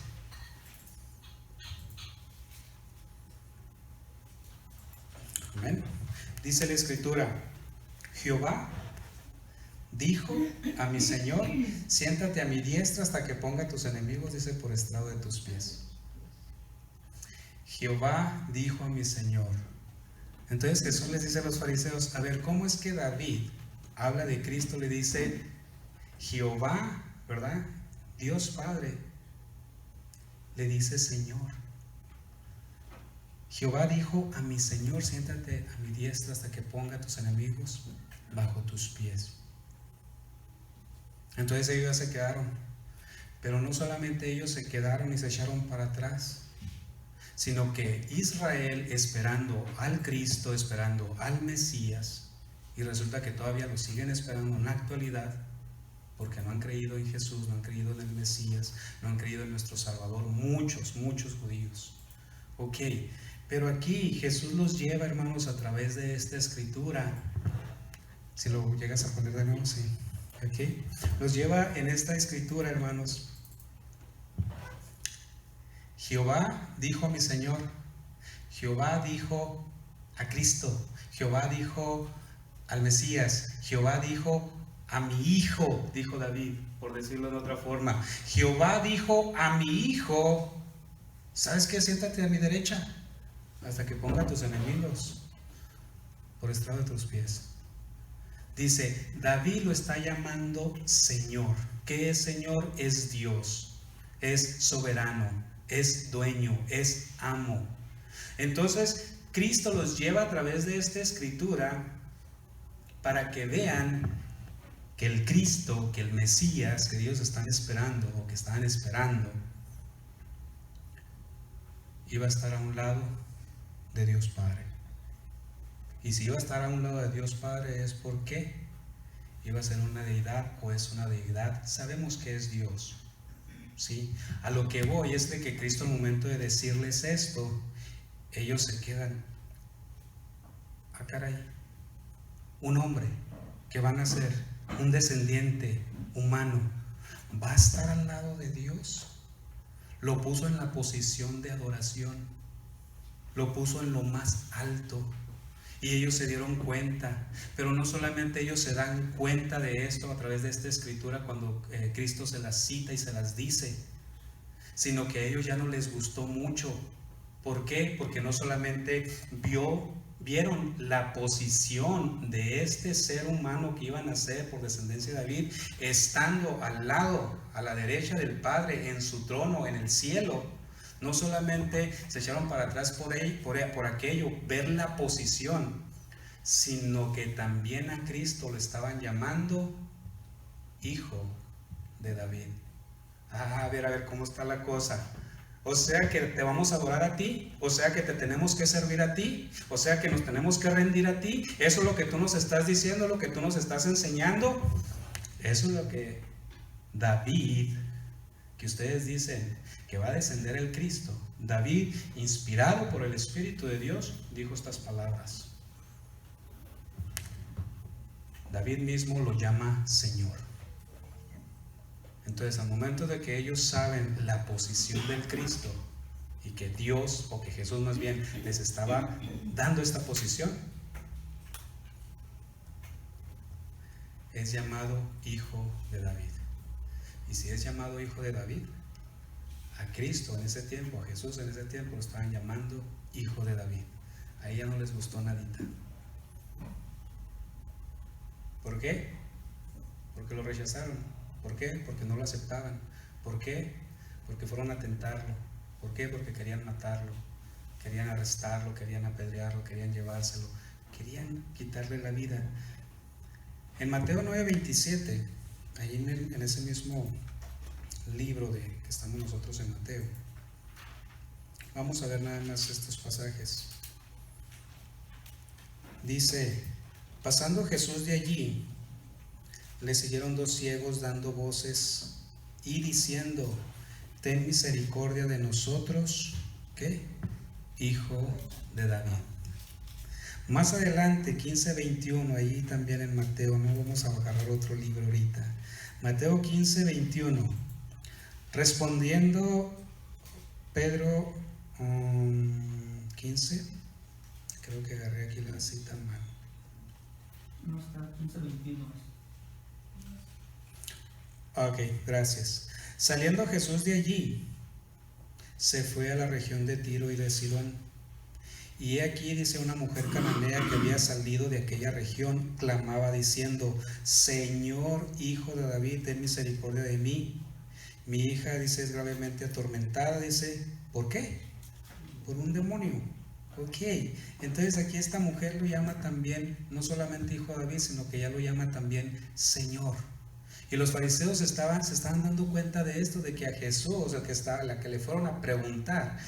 Speaker 1: Amén. Dice la Escritura: Jehová dijo a mi Señor, siéntate a mi diestra hasta que ponga a tus enemigos, dice, por estrado de tus pies. Jehová dijo a mi Señor. Entonces Jesús les dice a los fariseos, a ver, ¿cómo es que David habla de Cristo? Le dice Jehová, ¿verdad? Dios Padre, le dice Señor. Jehová dijo a mi Señor, siéntate a mi diestra hasta que ponga a tus enemigos bajo tus pies. Entonces ellos ya se quedaron, pero no solamente ellos se quedaron y se echaron para atrás, sino que Israel, esperando al Cristo, esperando al Mesías, y resulta que todavía lo siguen esperando en la actualidad, porque no han creído en Jesús, no han creído en el Mesías, no han creído en nuestro Salvador, muchos judíos. Ok, pero aquí Jesús los lleva, hermanos, a través de esta escritura. Si lo llegas a poner de nuevo, sí. Okay. Los lleva en esta escritura, hermanos. Jehová dijo a mi Señor, Jehová dijo a Cristo, Jehová dijo al Mesías, Jehová dijo a mi hijo, dijo David, por decirlo de otra forma. Jehová dijo a mi hijo, ¿sabes qué? Siéntate a mi derecha hasta que ponga a tus enemigos por estrado de tus pies. Dice, David lo está llamando Señor. ¿Qué es Señor? Es Dios, es soberano, es dueño, es amo. Entonces, Cristo los lleva a través de esta escritura para que vean que el Cristo, que el Mesías, que ellos están esperando o que estaban esperando, iba a estar a un lado de Dios Padre. Y si iba a estar a un lado de Dios Padre es porque iba a ser una deidad o es una deidad. Sabemos que es Dios, ¿sí? A lo que voy es de que Cristo, al momento de decirles esto, ellos se quedan, ah, caray, un hombre que van a ser un descendiente humano, ¿va a estar al lado de Dios? Lo puso en la posición de adoración, lo puso en lo más alto. Y ellos se dieron cuenta, pero no solamente ellos se dan cuenta de esto a través de esta escritura cuando Cristo se las cita y se las dice, sino que a ellos ya no les gustó mucho. ¿Por qué? Porque no solamente vieron la posición de este ser humano que iban a ser por descendencia de David, estando al lado, a la derecha del Padre, en su trono, en el cielo. No solamente se echaron para atrás por aquello, ver la posición, sino que también a Cristo lo estaban llamando Hijo de David. A ver cómo está la cosa. O sea que te vamos a adorar a ti, o sea que te tenemos que servir a ti, o sea que nos tenemos que rendir a ti. Eso es lo que tú nos estás diciendo, lo que tú nos estás enseñando. Eso es lo que David, que ustedes dicen que va a descender el Cristo, David, inspirado por el Espíritu de Dios, dijo estas palabras. David mismo lo llama Señor. Entonces, al momento de que ellos saben la posición del Cristo y que Dios, o que Jesús más bien, les estaba dando esta posición, es llamado Hijo de David. Y si es llamado Hijo de David, a Cristo en ese tiempo, a Jesús en ese tiempo, lo estaban llamando Hijo de David. A ella no les gustó nadita. ¿Por qué? Porque lo rechazaron. ¿Por qué? Porque no lo aceptaban. ¿Por qué? Porque fueron a tentarlo. ¿Por qué? Porque querían matarlo, querían arrestarlo, querían apedrearlo, querían llevárselo, querían quitarle la vida. En Mateo 9:27, allí en ese mismo libro que estamos nosotros en Mateo, vamos a ver nada más estos pasajes. Dice, pasando Jesús de allí, le siguieron dos ciegos dando voces y diciendo, ten misericordia de nosotros, ¿qué? Hijo de David. Más adelante, 15:21, ahí también en Mateo, no vamos a agarrar otro libro ahorita. Mateo 15:21. Respondiendo Pedro, 15, creo que agarré aquí la cita mal.
Speaker 2: No está, 15:21.
Speaker 1: Ok, gracias. Saliendo Jesús de allí, se fue a la región de Tiro y de Sidón. Y he aquí, dice, una mujer cananea que había salido de aquella región, clamaba diciendo: Señor, hijo de David, ten misericordia de mí. Mi hija, dice, es gravemente atormentada. Dice, ¿por qué? Por un demonio. Ok, entonces aquí esta mujer lo llama también, no solamente hijo de David, sino que ya lo llama también Señor. Y los fariseos se estaban dando cuenta de esto, de que a Jesús, la que le fueron a preguntar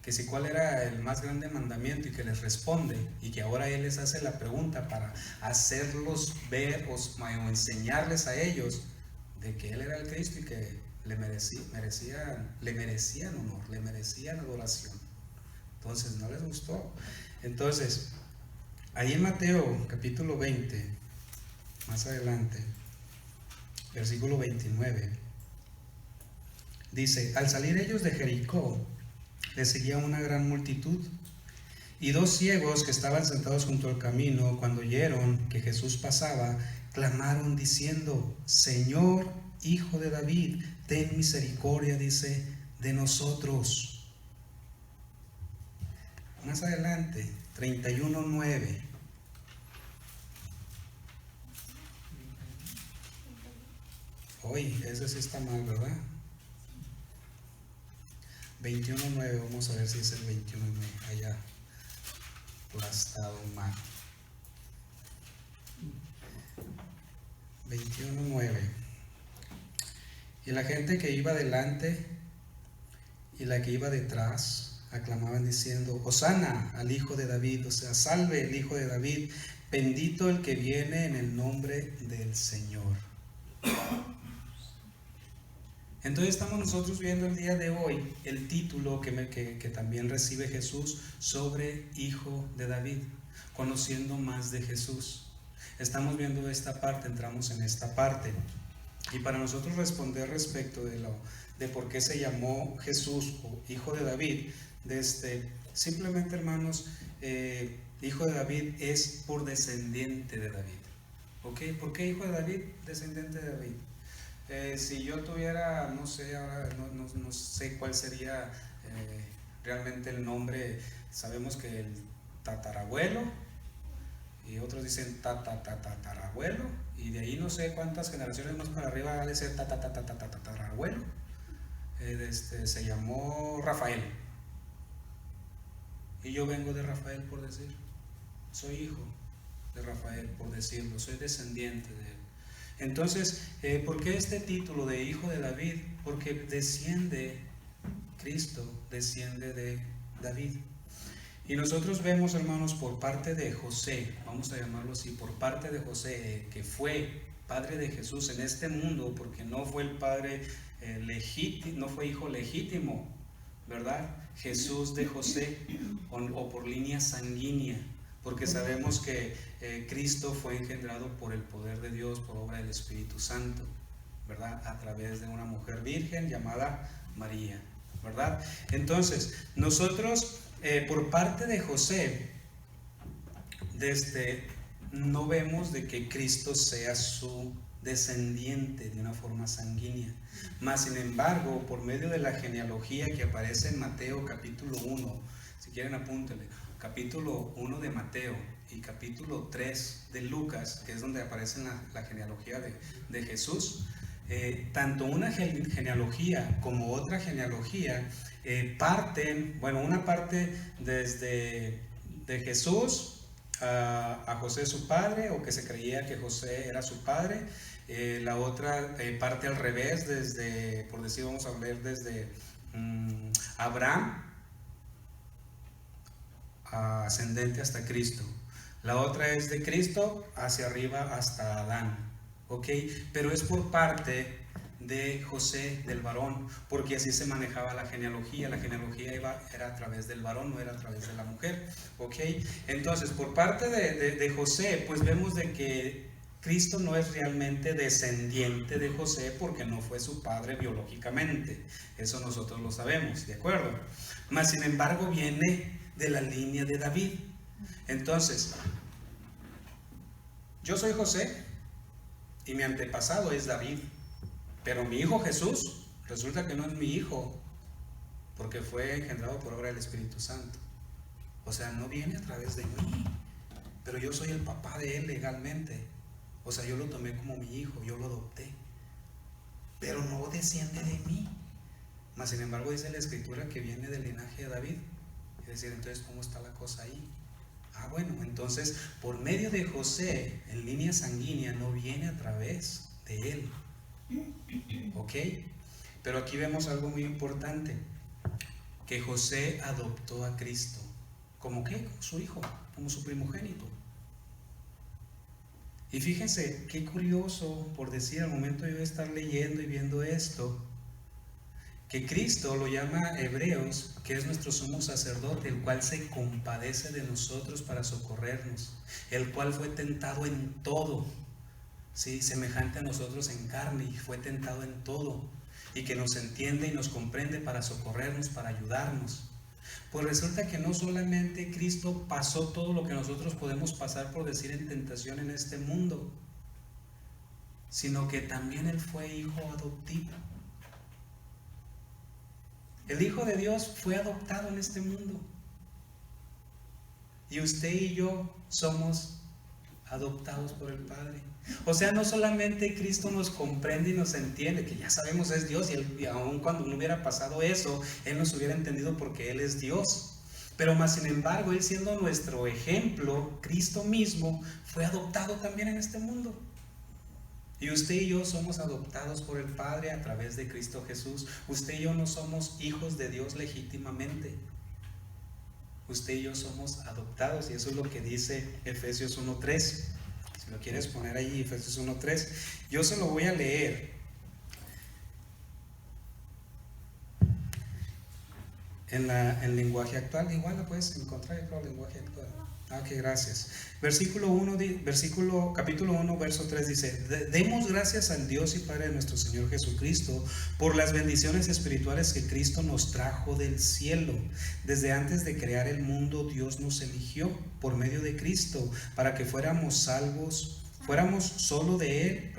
Speaker 1: que si cuál era el más grande mandamiento, y que les responde, y que ahora él les hace la pregunta para hacerlos ver o enseñarles a ellos de que él era el Cristo y que le merecían honor, le merecían adoración. Entonces no les gustó. Entonces, ahí en Mateo capítulo 20, más adelante, versículo 29, dice: al salir ellos de Jericó, les seguía una gran multitud, y dos ciegos que estaban sentados junto al camino, cuando oyeron que Jesús pasaba, clamaron diciendo: Señor, hijo de David, ten misericordia, dice, de nosotros. Más adelante, 31:9. Hoy, ese sí está mal, ¿verdad? 21:9, vamos a ver si es el 21:9, allá aplastado mal. 21:9. Y la gente que iba delante y la que iba detrás aclamaban diciendo: Hosana al hijo de David, o sea, salve el hijo de David, bendito el que viene en el nombre del Señor. Entonces estamos nosotros viendo el día de hoy el título que también recibe Jesús sobre Hijo de David, conociendo más de Jesús. Estamos viendo esta parte, entramos en esta parte. Y para nosotros responder respecto de por qué se llamó Jesús o Hijo de David, simplemente, hermanos, Hijo de David es por descendiente de David. ¿Ok? ¿Por qué Hijo de David? Descendiente de David. Si yo tuviera, no sé, ahora no sé cuál sería realmente el nombre. Sabemos que el tatarabuelo, y otros dicen tatarabuelo, y de ahí no sé cuántas generaciones más para arriba va a ser tatarabuelo. Se llamó Rafael, y yo vengo de Rafael, por decir, soy hijo de Rafael, por decirlo, soy descendiente de él. Entonces, ¿por qué este título de Hijo de David? Porque desciende, Cristo desciende de David. Y nosotros vemos, hermanos, por parte de José, vamos a llamarlo así, por parte de José, que fue padre de Jesús en este mundo, porque no fue el padre legítimo, no fue hijo legítimo, ¿verdad? Jesús de José, o por línea sanguínea, porque sabemos que Cristo fue engendrado por el poder de Dios, por obra del Espíritu Santo, ¿verdad? A través de una mujer virgen llamada María, ¿verdad? Entonces, nosotros, por parte de José, no vemos de que Cristo sea su descendiente de una forma sanguínea. Mas, sin embargo, por medio de la genealogía que aparece en Mateo capítulo 1, si quieren apúntenle, capítulo 1 de Mateo y capítulo 3 de Lucas, que es donde aparece la genealogía de Jesús, tanto una genealogía como otra genealogía parten, bueno, una parte desde de Jesús a José su padre, o que se creía que José era su padre. La otra parte al revés, desde, por decir, vamos a ver desde Abraham ascendente hasta Cristo. La otra es de Cristo hacia arriba hasta Adán. ¿Ok? Pero es por parte de José, del varón, porque así se manejaba la genealogía. La genealogía era a través del varón, no era a través de la mujer. ¿Ok? Entonces, por parte de José, pues vemos de que Cristo no es realmente descendiente de José porque no fue su padre biológicamente. Eso nosotros lo sabemos, ¿de acuerdo? Mas, sin embargo, viene de la línea de David. Entonces, yo soy José y mi antepasado es David. Pero mi hijo Jesús, resulta que no es mi hijo, porque fue engendrado por obra del Espíritu Santo. O sea, no viene a través de mí, pero yo soy el papá de él legalmente. O sea, yo lo tomé como mi hijo, yo lo adopté, pero no desciende de mí. Mas, sin embargo, dice la Escritura que viene del linaje de David. Es decir, entonces, ¿cómo está la cosa ahí? Bueno, entonces, por medio de José, en línea sanguínea, no viene a través de él. ¿Ok? Pero aquí vemos algo muy importante, que José adoptó a Cristo. ¿Cómo qué? Como su hijo, como su primogénito. Y fíjense, qué curioso, por decir, al momento de yo estar leyendo y viendo esto, que Cristo lo llama Hebreos, que es nuestro sumo sacerdote, el cual se compadece de nosotros para socorrernos, el cual fue tentado en todo, ¿sí? Semejante a nosotros en carne, y fue tentado en todo, y que nos entiende y nos comprende para socorrernos, para ayudarnos. Pues resulta que no solamente Cristo pasó todo lo que nosotros podemos pasar, por decir, en tentación en este mundo, sino que también Él fue hijo adoptivo. El Hijo de Dios fue adoptado en este mundo. Y usted y yo somos adoptados por el Padre. O sea, no solamente Cristo nos comprende y nos entiende, que ya sabemos es Dios, y aun cuando no hubiera pasado eso, Él nos hubiera entendido porque Él es Dios. Pero más sin embargo, Él siendo nuestro ejemplo, Cristo mismo fue adoptado también en este mundo. Y usted y yo somos adoptados por el Padre a través de Cristo Jesús. Usted y yo no somos hijos de Dios legítimamente. Usted y yo somos adoptados, y eso es lo que dice Efesios 1:3. Si lo quieres poner ahí, Efesios 1:3, yo se lo voy a leer. En lenguaje actual, igual la puedes encontrar en el lenguaje actual. Ok, gracias. Capítulo 1, verso 3 dice: Demos gracias al Dios y Padre de nuestro Señor Jesucristo por las bendiciones espirituales que Cristo nos trajo del cielo. Desde antes de crear el mundo, Dios nos eligió por medio de Cristo para que fuéramos salvos, fuéramos solo de Él,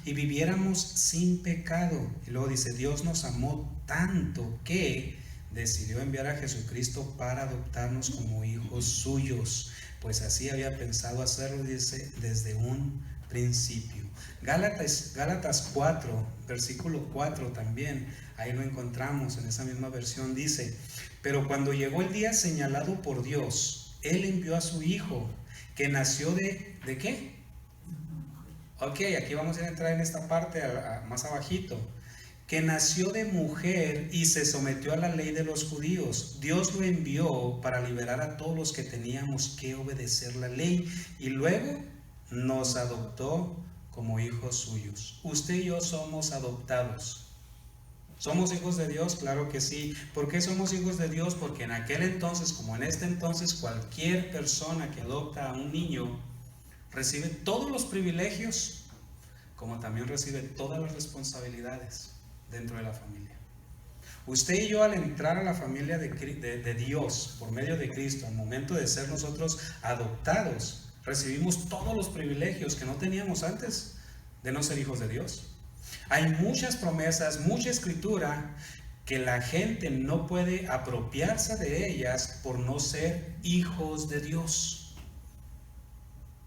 Speaker 1: y viviéramos sin pecado. Y luego dice: Dios nos amó tanto que decidió enviar a Jesucristo para adoptarnos como hijos suyos, pues así había pensado hacerlo, dice, desde un principio. Gálatas 4, versículo 4 también, ahí lo encontramos en esa misma versión, dice: pero cuando llegó el día señalado por Dios, Él envió a su Hijo, que nació ¿de qué? Ok, aquí vamos a entrar en esta parte más abajito. Que nació de mujer y se sometió a la ley de los judíos. Dios lo envió para liberar a todos los que teníamos que obedecer la ley, y luego nos adoptó como hijos suyos. Usted y yo somos adoptados. ¿Somos hijos de Dios? Claro que sí. ¿Por qué somos hijos de Dios? Porque en aquel entonces, como en este entonces, cualquier persona que adopta a un niño recibe todos los privilegios, como también recibe todas las responsabilidades dentro de la familia. Usted y yo, al entrar a la familia de Dios por medio de Cristo, al momento de ser nosotros adoptados, recibimos todos los privilegios que no teníamos antes de no ser hijos de Dios. Hay muchas promesas, mucha escritura que la gente no puede apropiarse de ellas por no ser hijos de Dios.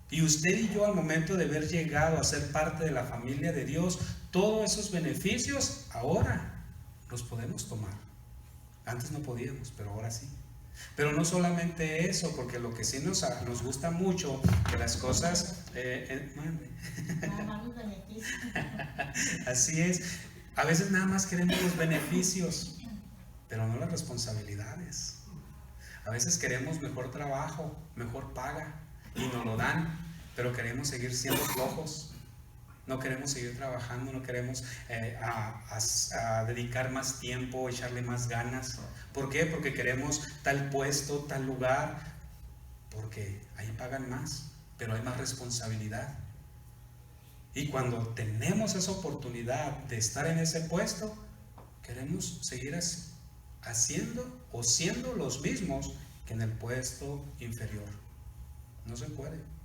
Speaker 1: Y usted y yo, al momento de haber llegado a ser parte de la familia de Dios, todos esos beneficios ahora los podemos tomar. Antes no podíamos, pero ahora sí. Pero no solamente eso, porque lo que sí nos gusta mucho, que las cosas... Así es. A veces nada más queremos los beneficios, pero no las responsabilidades. A veces queremos mejor trabajo, mejor paga, y nos lo dan, pero queremos seguir siendo flojos. No queremos seguir trabajando, no queremos a dedicar más tiempo, echarle más ganas. ¿Por qué? Porque queremos tal puesto, tal lugar, porque ahí pagan más, pero hay más responsabilidad. Y cuando tenemos esa oportunidad de estar en ese puesto, queremos seguir haciendo o siendo los mismos que en el puesto inferior. No se puede.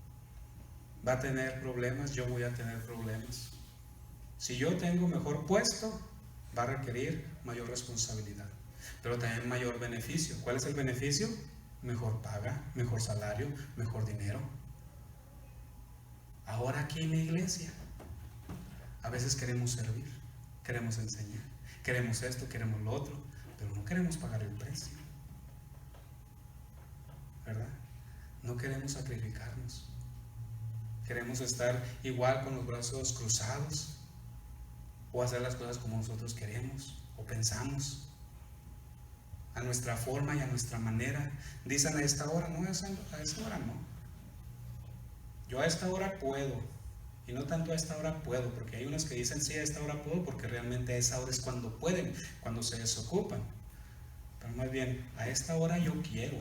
Speaker 1: Va a tener problemas, yo voy a tener problemas. Si yo tengo mejor puesto, va a requerir mayor responsabilidad, pero también mayor beneficio. ¿Cuál es el beneficio? Mejor paga, mejor salario, mejor dinero. Ahora aquí en la iglesia, a veces queremos servir, queremos enseñar, queremos esto, queremos lo otro, pero no queremos pagar el precio, ¿verdad? No queremos sacrificarnos. Queremos estar igual con los brazos cruzados o hacer las cosas como nosotros queremos o pensamos, a nuestra forma y a nuestra manera. Dicen a esta hora, no, a esa hora no. Yo a esta hora puedo, y no tanto a esta hora puedo, porque hay unos que dicen sí, a esta hora puedo, porque realmente a esa hora es cuando pueden, cuando se desocupan. Pero más bien, a esta hora yo quiero.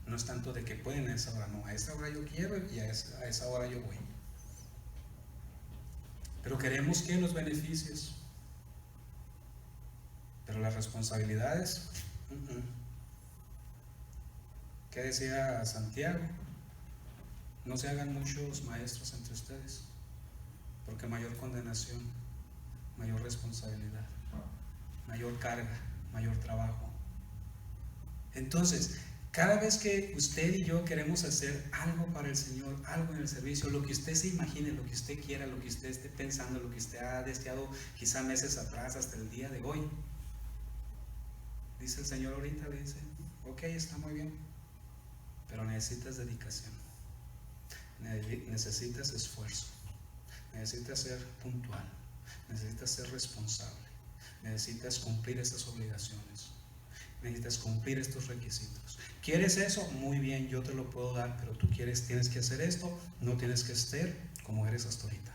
Speaker 1: No es tanto de que pueden a esa hora, no, a esa hora yo quiero y a esa hora yo voy. Pero queremos que los beneficios, pero las responsabilidades, ¿qué decía Santiago? No se hagan muchos maestros entre ustedes, porque mayor condenación, mayor responsabilidad, mayor carga, mayor trabajo. Entonces, cada vez que usted y yo queremos hacer algo para el Señor, algo en el servicio, lo que usted se imagine, lo que usted quiera, lo que usted esté pensando, lo que usted ha deseado quizá meses atrás hasta el día de hoy, dice el Señor ahorita, le dice, ok, está muy bien, pero necesitas dedicación, necesitas esfuerzo, necesitas ser puntual, necesitas ser responsable, necesitas cumplir esas obligaciones, necesitas cumplir estos requisitos. ¿Quieres eso? Muy bien, yo te lo puedo dar, pero tú tienes que hacer esto, no tienes que ser como eres hasta ahorita.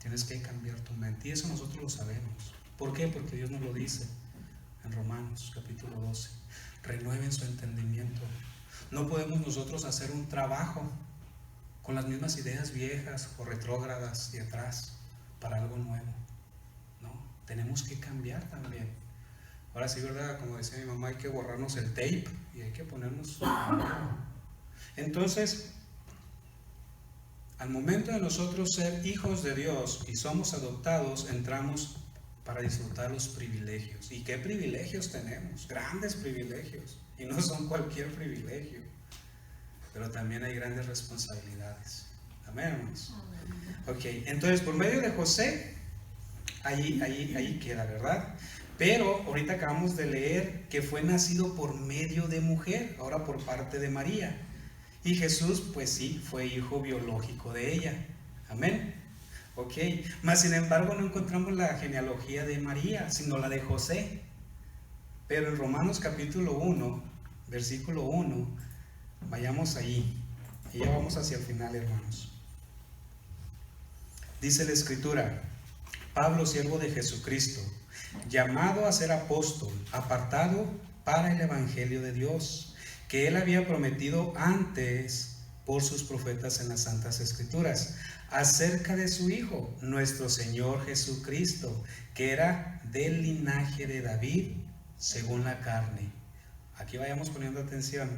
Speaker 1: Tienes que cambiar tu mente, y eso nosotros lo sabemos. ¿Por qué? Porque Dios nos lo dice en Romanos capítulo 12. Renueven su entendimiento. No podemos nosotros hacer un trabajo con las mismas ideas viejas o retrógradas de atrás para algo nuevo. No, tenemos que cambiar también. Ahora sí, ¿verdad? Como decía mi mamá, hay que borrarnos el tape y hay que ponernos. Entonces, al momento de nosotros ser hijos de Dios y somos adoptados, entramos para disfrutar los privilegios. ¿Y qué privilegios tenemos? Grandes privilegios. Y no son cualquier privilegio. Pero también hay grandes responsabilidades. Amén, hermanos. Ok, entonces por medio de José, ahí queda, ¿verdad? Pero ahorita acabamos de leer que fue nacido por medio de mujer, ahora por parte de María. Y Jesús, pues sí, fue hijo biológico de ella. Amén. Ok, mas sin embargo no encontramos la genealogía de María, sino la de José. Pero en Romanos capítulo 1, versículo 1, vayamos ahí. Y ya vamos hacia el final, hermanos. Dice la Escritura: Pablo, siervo de Jesucristo, llamado a ser apóstol, apartado para el evangelio de Dios, que él había prometido antes por sus profetas en las Santas Escrituras, acerca de su Hijo, nuestro Señor Jesucristo, que era del linaje de David según la carne. Aquí vayamos poniendo atención.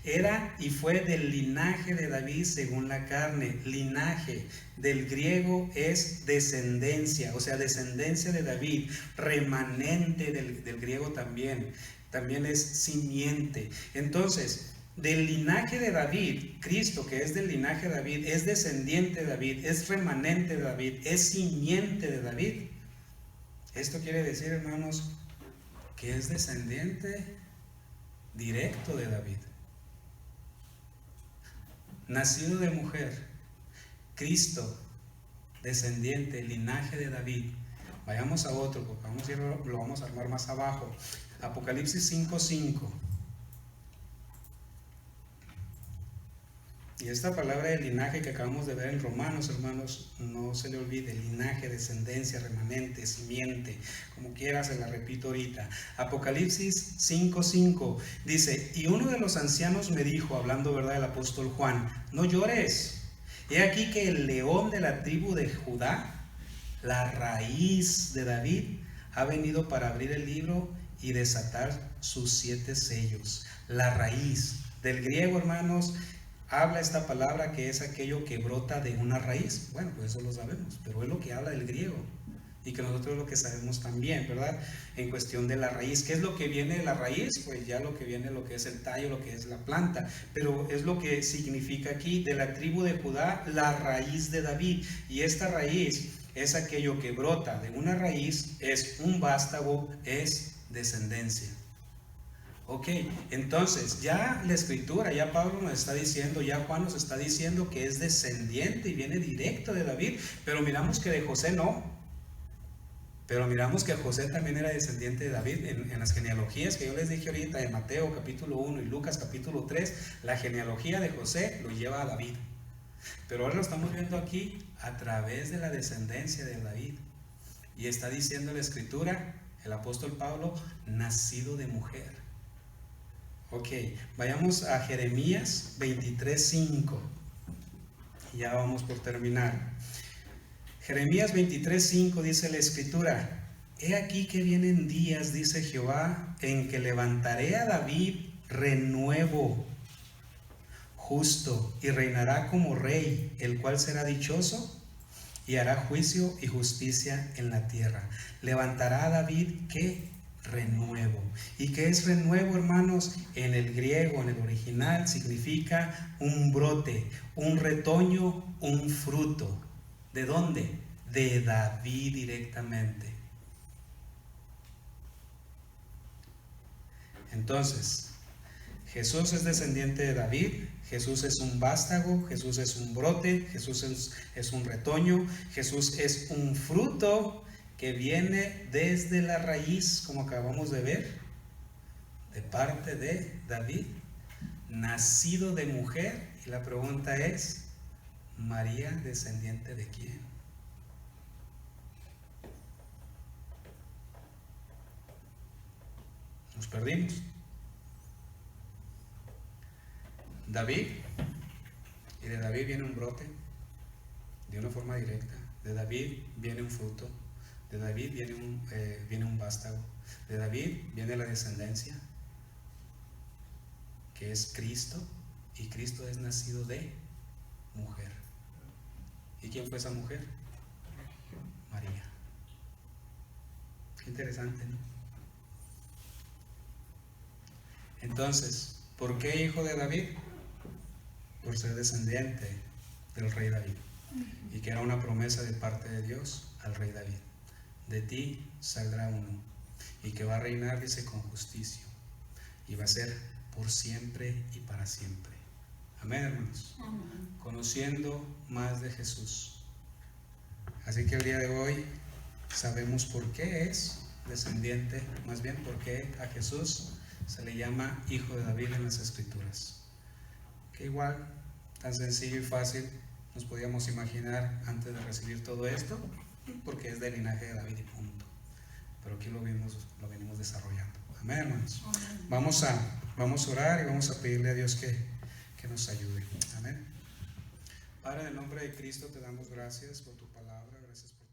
Speaker 1: Era y fue del linaje de David según la carne. Linaje del griego es descendencia, o sea, descendencia de David. Remanente del griego también es simiente. Entonces, del linaje de David, Cristo, que es del linaje de David, es descendiente de David, es remanente de David, es simiente de David. Esto quiere decir, hermanos, que es descendiente directo de David. Nacido de mujer, Cristo, descendiente, linaje de David. Vayamos a otro, porque lo vamos a armar más abajo. Apocalipsis 5:5. Y esta palabra de linaje que acabamos de ver en Romanos, hermanos, no se le olvide: linaje, descendencia, remanente, simiente, como quiera se la repito ahorita. Apocalipsis 5:5 dice: y uno de los ancianos me dijo, hablando, ¿verdad?, el apóstol Juan: no llores, he aquí que el león de la tribu de Judá, la raíz de David, ha venido para abrir el libro y desatar sus 7 sellos. La raíz, del griego, hermanos, habla esta palabra que es aquello que brota de una raíz. Bueno, pues eso lo sabemos, pero es lo que habla del griego y que nosotros lo que sabemos también, ¿verdad? En cuestión de la raíz. ¿Qué es lo que viene de la raíz? Pues ya lo que viene, lo que es el tallo, lo que es la planta, pero es lo que significa aquí: de la tribu de Judá, la raíz de David. Y esta raíz es aquello que brota de una raíz, es un vástago, es descendencia. Ok, entonces ya la escritura, ya Pablo nos está diciendo, ya Juan nos está diciendo que es descendiente y viene directo de David, pero miramos que de José no. Pero miramos que José también era descendiente de David en las genealogías que yo les dije ahorita, de Mateo capítulo 1 y Lucas capítulo 3, la genealogía de José lo lleva a David. Pero ahora lo estamos viendo aquí a través de la descendencia de David. Y está diciendo la escritura, el apóstol Pablo: nacido de mujer. Ok, vayamos a Jeremías 23:5. Ya vamos por terminar. Jeremías 23:5 dice la escritura: he aquí que vienen días, dice Jehová, en que levantaré a David renuevo, justo, y reinará como rey, el cual será dichoso y hará juicio y justicia en la tierra. Levantará a David, ¿qué? Renuevo. ¿Y qué es renuevo, hermanos? En el griego, en el original, significa un brote, un retoño, un fruto. ¿De dónde? De David directamente. Entonces, Jesús es descendiente de David, Jesús es un vástago, Jesús es un brote, Jesús es un retoño, Jesús es un fruto que viene desde la raíz, como acabamos de ver, de parte de David, nacido de mujer. Y la pregunta es: ¿María descendiente de quién? Nos perdimos. David, y de David viene un brote, de una forma directa. De David viene un fruto. De David viene un vástago. De David viene la descendencia, que es Cristo, y Cristo es nacido de mujer. ¿Y quién fue esa mujer? María. Qué interesante, ¿no? Entonces, ¿por qué hijo de David? Por ser descendiente del rey David, y que era una promesa de parte de Dios al rey David: de ti saldrá uno, y que va a reinar, dice, con justicia, y va a ser por siempre y para siempre. Amén, hermanos.
Speaker 3: Amén.
Speaker 1: Conociendo más de Jesús. Así que el día de hoy sabemos por qué es descendiente, más bien por qué a Jesús se le llama hijo de David en las escrituras. Que igual, tan sencillo y fácil nos podíamos imaginar antes de recibir todo esto, porque es del linaje de David y punto. Pero aquí lo venimos desarrollando. Amén, hermanos.
Speaker 3: Amén.
Speaker 1: Vamos a orar y vamos a pedirle a Dios que nos ayude. Amén. Padre, en el nombre de Cristo te damos gracias por tu palabra, gracias por